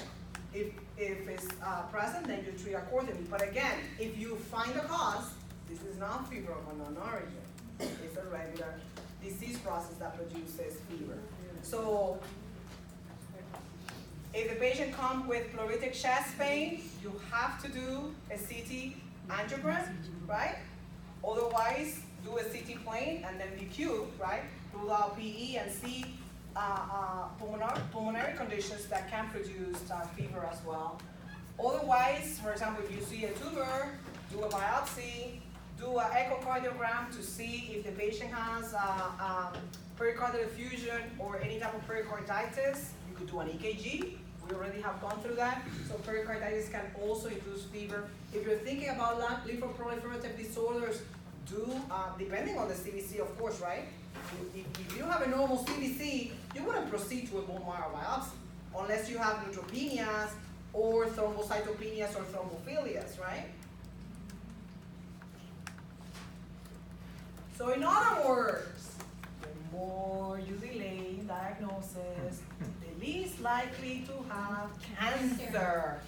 if it's present, then you treat accordingly. But again, if you find the cause, this is not fever of unknown origin. It's a regular disease process that produces fever. So if the patient comes with pleuritic chest pain, you have to do a CT angiogram, right? Otherwise, do a CT plane and then VQ, right? Rule out PE and see pulmonary conditions that can produce fever as well. Otherwise, for example, if you see a tumor, do a biopsy, do an echocardiogram to see if the patient has pericardial effusion or any type of pericarditis. You could do an EKG. We already have gone through that. So pericarditis can also induce fever. If you're thinking about lymphoproliferative disorders, do, depending on the CBC, of course, right? If you have a normal CBC, you wouldn't proceed to a bone marrow biopsy unless you have neutropenias or thrombocytopenias or thrombophilias, right? So in other words, the more you delay diagnosis, the least likely to have cancer.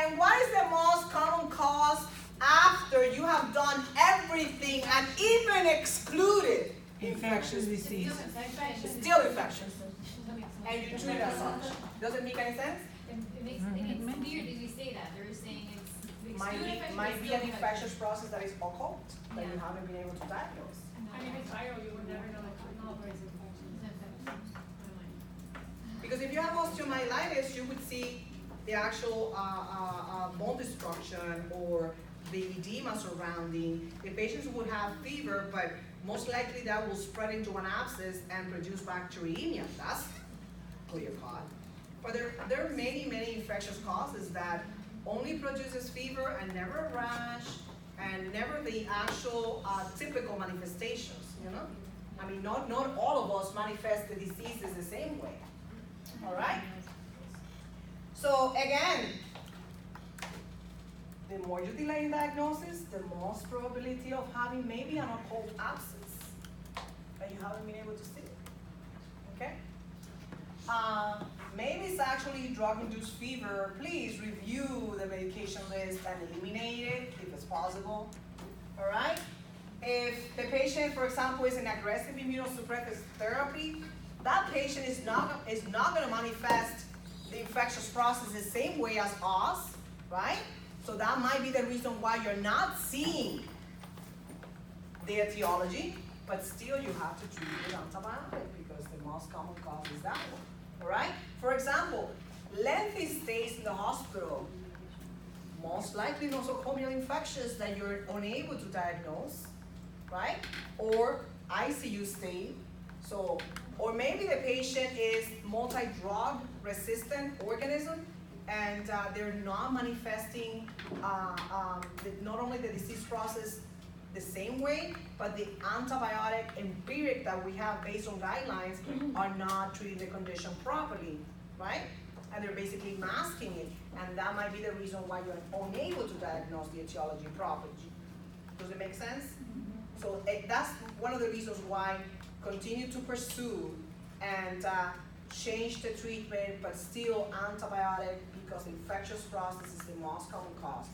And what is the most common cause after you have done everything and even excluded infectious disease? Still infectious. And you treat it as such. Does it make any sense? It makes, and it's weird that you say that, they're saying it's. Might be an infectious process that is occult, that you haven't been able to diagnose. I mean, if it's viral, you would never know where it's infectious. Because if you have osteomyelitis, you would see the actual bone destruction or the edema surrounding. The patients would have fever, but most likely that will spread into an abscess and produce bacteremia. That's clear cut. But there are many, many infectious causes that only produces fever and never a rash and never the actual typical manifestations, you know? I mean, not all of us manifest the diseases the same way, all right? So again, the more you delay diagnosis, the most probability of having maybe an occult abscess that you haven't been able to see, okay? Maybe it's actually drug-induced fever. Please review the medication list and eliminate it if it's possible, all right? If the patient, for example, is in aggressive immunosuppressive therapy, that patient is not gonna manifest the infectious process the same way as us, right? So that might be the reason why you're not seeing the etiology, but still you have to treat it with antibiotic because the most common cause is that one. All right? For example, lengthy stays in the hospital, most likely nosocomial infections that you're unable to diagnose, right? Or ICU stay. So, or maybe the patient is multi-drug resistant organism and they're not manifesting not only the disease process the same way, but the antibiotic empiric that we have based on guidelines are not treating the condition properly, right? And they're basically masking it, and that might be the reason why you're unable to diagnose the etiology properly. Does it make sense? So that's one of the reasons why continue to pursue and change the treatment, but still antibiotic because infectious process is the most common cause.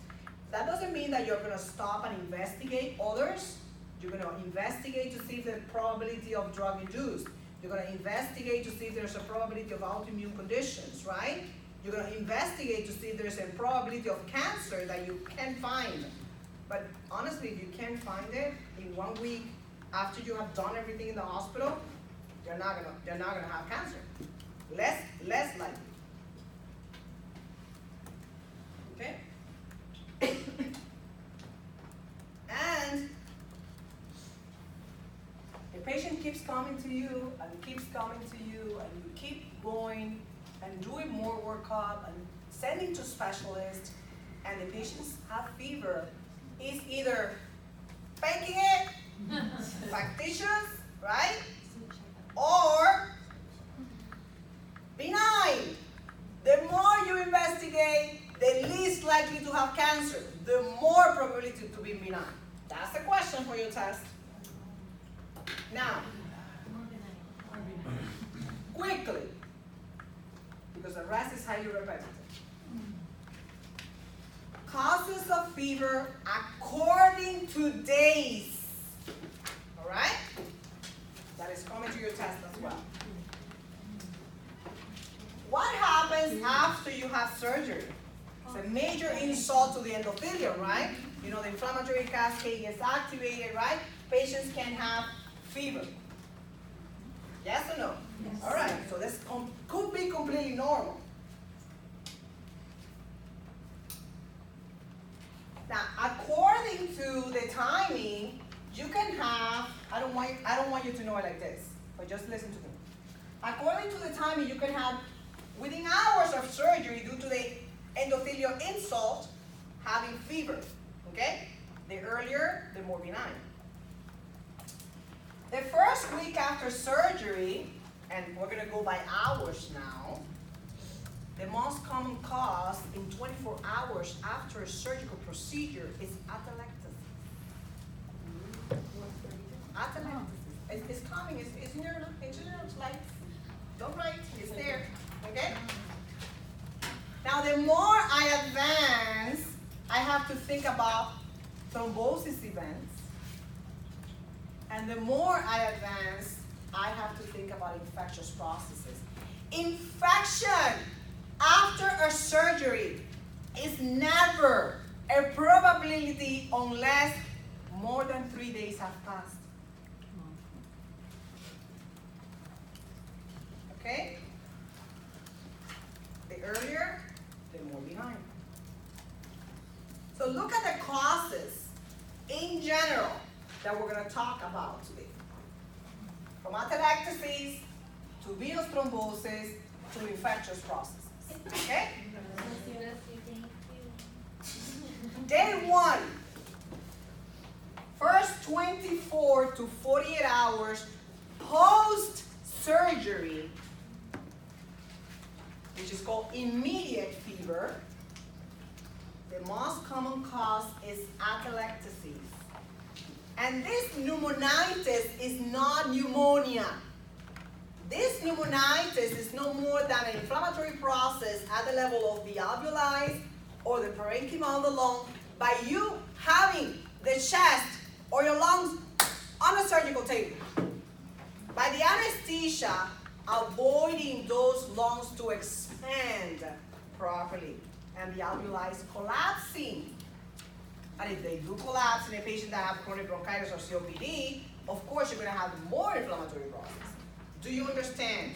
That doesn't mean that you're gonna stop and investigate others. You're gonna investigate to see if the probability of drug-induced. You're gonna investigate to see if there's a probability of autoimmune conditions, right? You're gonna investigate to see if there's a probability of cancer that you can find. But honestly, if you can't find it in 1 week after you have done everything in the hospital, you're not gonna have cancer. Less likely. Okay? And the patient keeps coming to you and keeps coming to you and you keep going and doing more workup and sending to specialists, and the patients have fever. Is either faking it, factitious, right? Or benign. The more you investigate, the least likely to have cancer, the more probability to be benign. That's the question for your test. Now, quickly, because the rest is highly repetitive. Causes of fever according to days. All right? That is coming to your test as well. What happens after you have surgery? It's a major insult to the endothelium, right? You know, the inflammatory cascade gets activated, right? Patients can have fever. Yes or no? Yes. All right, so this could be completely normal. Now, according to the timing, you can have, I don't want you to know it like this, but just listen to me. According to the timing, you can have, within hours of surgery, due to the endothelial insult, having fever, okay? The earlier, the more benign. The first week after surgery, and we're gonna go by hours now, the most common cause in 24 hours after a surgical procedure is atelectasis. Atelectasis. It's coming, it's in your slides. Don't write, it's there, okay? Now, the more I advance, I have to think about thrombosis events. And the more I advance, I have to think about infectious processes. Infection after a surgery is never a probability unless more than 3 days have passed. Okay? The earlier, the more behind. So look at the causes in general that we're going to talk about today. From atelectasis to venous thrombosis to infectious processes. Okay? Day 1. First 24 to 48 hours post-surgery, which is called immediate fever. The most common cause is atelectasis. And this pneumonitis is not pneumonia. This pneumonitis is no more than an inflammatory process at the level of the alveoli or the parenchyma of the lung by you having the chest or your lungs on a surgical table. By the anesthesia, avoiding those lungs to expand properly and the alveoli collapsing. And if they do collapse in a patient that have chronic bronchitis or COPD, of course you're going to have more inflammatory process. Do you understand?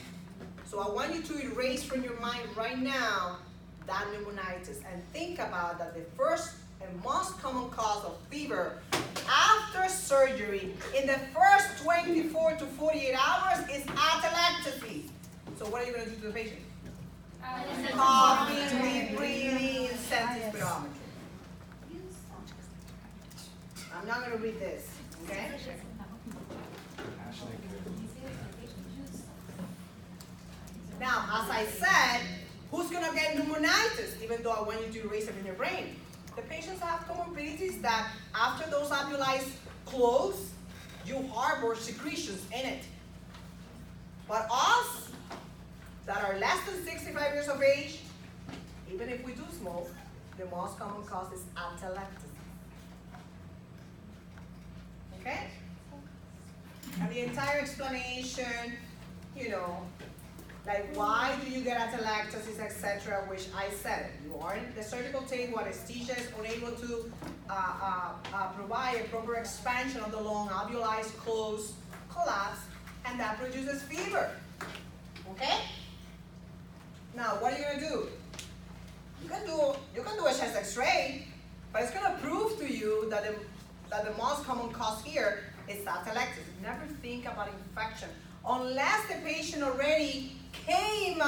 So I want you to erase from your mind right now that pneumonitis and think about that the first and most common cause of fever after surgery in the first 24 to 48 hours is atelectasis. So what are you going to do to the patient? Coughing, deep breathing, sepsis spirometry. I'm not going to read this, okay? Now, as I said, who's going to get pneumonitis, even though I want you to erase it in your brain? The patients have comorbidities that after those alveoli close, you harbor secretions in it. But us that are less than 65 years of age, even if we do smoke, the most common cause is atelectasis. Okay? And the entire explanation, you know, like why do you get atelectasis, etc., which I said, you are in the surgical table, anesthesia is unable to provide a proper expansion of the lung, alveoli close, collapse, and that produces fever. Okay? Now, what are you going to do? You can do a chest X-ray, but it's going to prove to you that the most common cause here is atelectasis. Never think about infection unless the patient already came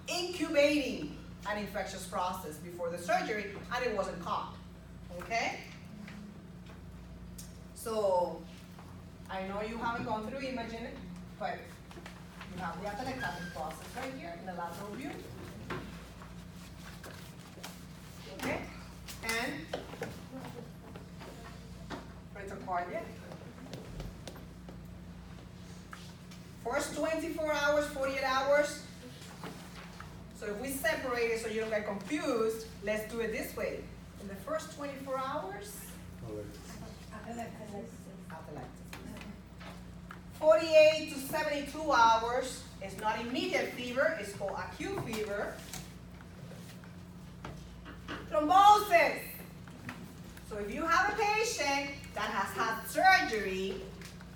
incubating an infectious process before the surgery and it wasn't caught. Okay? So, I know you haven't gone through imaging, but you have the atelectasis process right here in the lateral view. Okay? And bradycardia. First 24 hours, 48 hours. So if we separate it so you don't get confused, let's do it this way. In the first 24 hours, atelectasis. 48 to 72 hours is not immediate fever, it's called acute fever. Thrombosis. So if you have a patient that has had surgery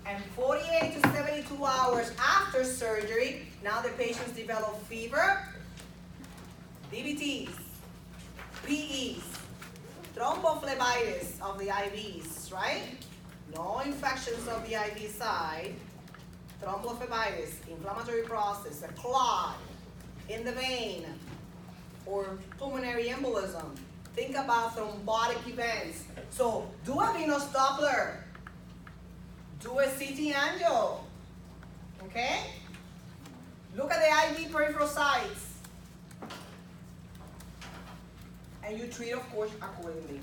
and 48 to 72 hours after surgery, now the patients develop fever, DVTs, PEs, thrombophlebitis of the IVs, right? No infections of the IV side, thrombophlebitis, inflammatory process, a clot in the vein, or pulmonary embolism. Think about thrombotic events. So do a venous Doppler. do a CT angio, okay? Look at the IV peripheral sites. And you treat, of course, accordingly.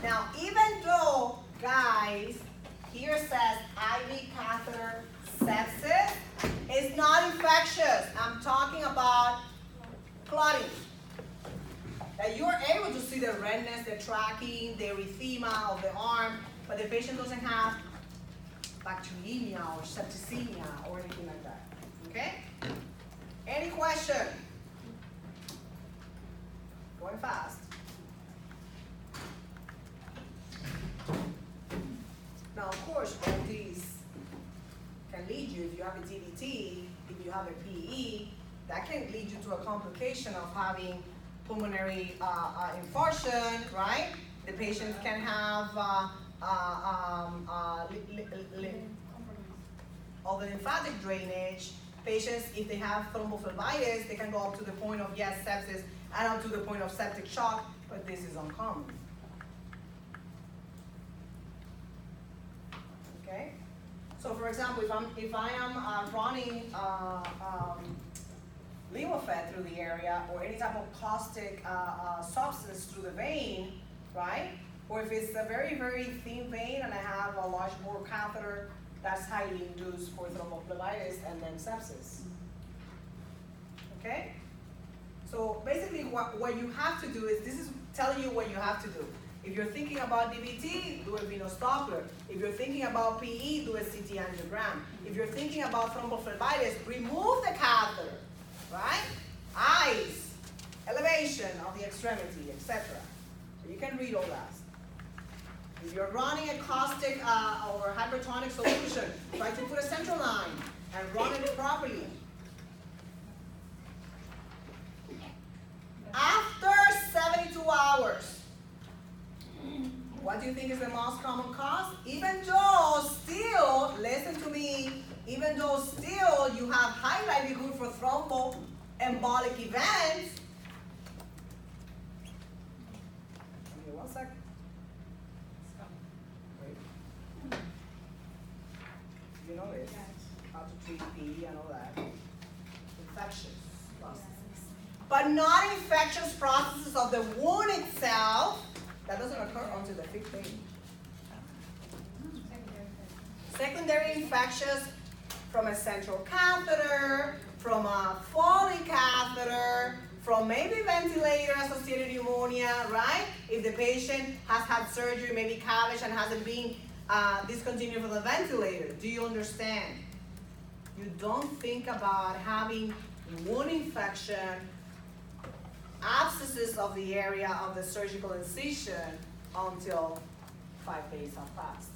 Now, even though, guys, here says IV catheter sepsis, it's not infectious. I'm talking about clotting. That you're able to see the redness, the tracking, the erythema of the arm, but the patient doesn't have bacteremia or septicemia or anything like that. Okay? Any question? Going fast. Now, of course, all these can lead you, if you have a DVT, if you have a PE, that can lead you to a complication of having pulmonary infarction, right? The patients can have all the lymphatic drainage. Patients, if they have thrombophlebitis, they can go up to the point of, yes, sepsis, and up to the point of septic shock, but this is uncommon. Okay? So for example, if I am running Leal through the area, or any type of caustic substance through the vein, right? Or if it's a very, very thin vein and I have a large bore catheter, that's highly induced for thrombophlebitis and then sepsis. Okay? So basically what you have to do is, this is telling you what you have to do. If you're thinking about DVT, do a venous Doppler. If you're thinking about PE, do a CT angiogram. If you're thinking about thrombophlebitis, remove the catheter, right? Eyes, elevation of the extremity, etc. So you can read all that. If you're running a caustic or hypertonic solution, try to put a central line and run it properly. After 72 hours, what do you think is the most common cause? Even though still, listen to me, even though still you have high likelihood for thromboembolic events. Give me 1 second. Wait. You know this, how to treat PE and all that. Infectious processes. But not infectious processes of the wound itself. That doesn't occur until the 5th day. Secondary infectious from a central catheter, from a Foley catheter, from maybe ventilator-associated pneumonia, right? If the patient has had surgery, maybe CABG, and hasn't been discontinued from the ventilator. Do you understand? You don't think about having wound infection, abscesses of the area of the surgical incision until 5 days have passed.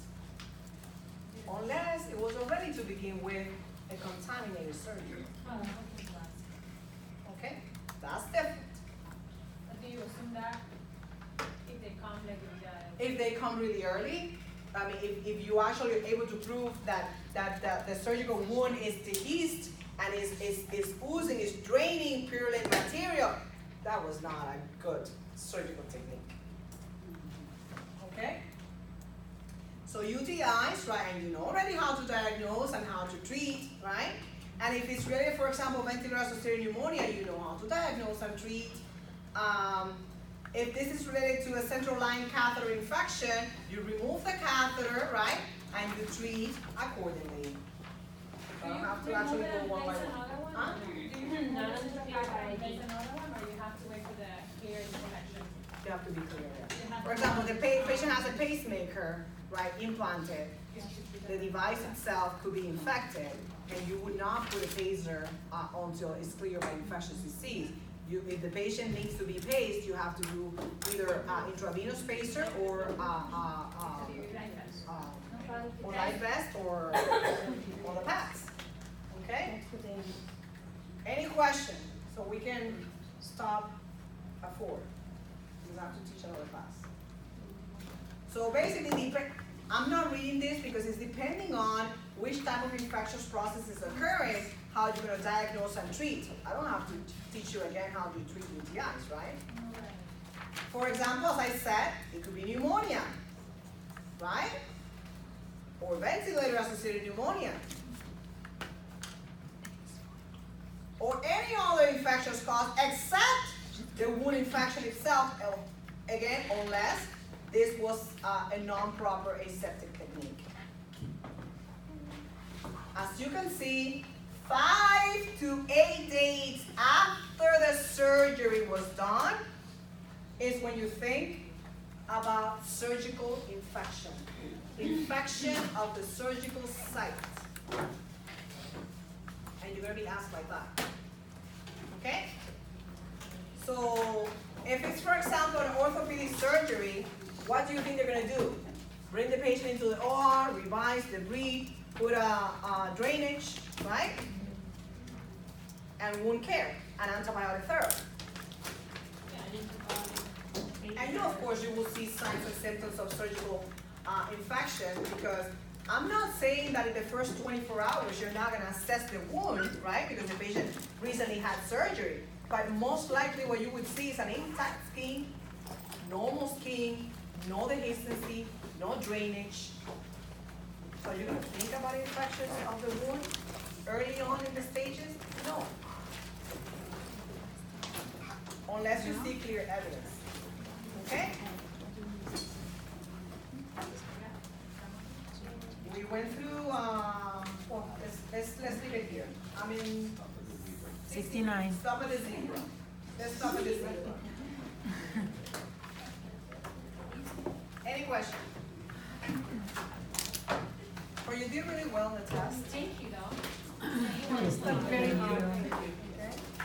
Unless it was already to begin with a contaminated surgery. Okay? That's different. But do you assume that if they come like If they come really early, I mean, if you actually are able to prove that the surgical wound is dehisced and is oozing, is draining purulent material, that was not a good surgical technique. Okay? So UTIs, right, and you know already how to diagnose and how to treat, right? And if it's related, for example, ventilator-associated pneumonia, you know how to diagnose and treat. If this is related to a central line catheter infection, you remove the catheter, right, and you treat accordingly. You don't have to actually go one by one. Huh? You have to be clear. Yeah. For example, the patient has a pacemaker, right, implanted. The device itself could be infected, and you would not put a pacer until it's cleared by infectious disease. If the patient needs to be paced, you have to do either intravenous pacer or life vest or the pads. Okay? Any question? So we can stop at 4. We have to teach another class. So basically, I'm not reading this because it's depending on which type of infectious process is occurring, how you're going to diagnose and treat. I don't have to teach you again how to treat UTIs, right? For example, as I said, it could be pneumonia, right? or ventilator-associated pneumonia, or any other infectious cause except the wound infection itself, again, unless this was a non-proper aseptic technique. As you can see, 5 to 8 days after the surgery was done is when you think about surgical infection. Infection of the surgical site. And you're gonna be asked like that. Okay? So, if it's, for example, an orthopedic surgery, what do you think they're gonna do? Bring the patient into the OR, revise, debrief, put a drainage, right? And wound care, and antibiotic therapy. And you, of course, you will see signs and symptoms of surgical infection, because I'm not saying that in the first 24 hours you're not gonna assess the wound, right? Because the patient recently had surgery. But most likely what you would see is an intact skin, normal skin, no dehiscency, no drainage. So you're gonna think about infections of the wound early on in the stages? No. Unless you see clear evidence. Okay? We went through, well, let's leave it here. I mean, 69. Stop at the zero. Let's stop at the zero. Any question? Or you did really well in the test. Thank you, though. Very good.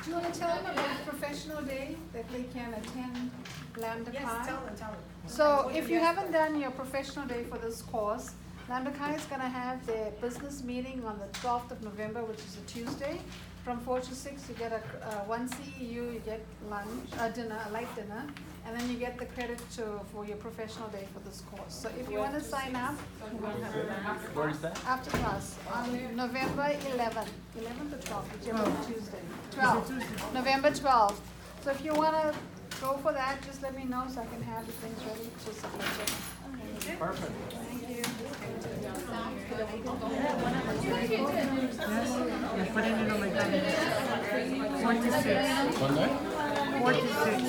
Do you want to tell them about Professional Day that they can attend Lambda Yes, Chi? tell them. So if you haven't done your Professional Day for this course, Lambda Chi is going to have their business meeting on the 12th of November, which is a Tuesday. From 4 to 6, you get one CEU, you get lunch, dinner, a light dinner, and then you get the credit for your Professional Day for this course. So if you want to sign up, Where is that? after class, on November 11th, 11th or 12th, whichever Tuesday, 12th, November 12th. So if you want to go for that, just let me know so I can have the things ready to submit it. Perfect. Thank you. Ya, put it in on my calendar. 46. ¿Cuándo es? 46.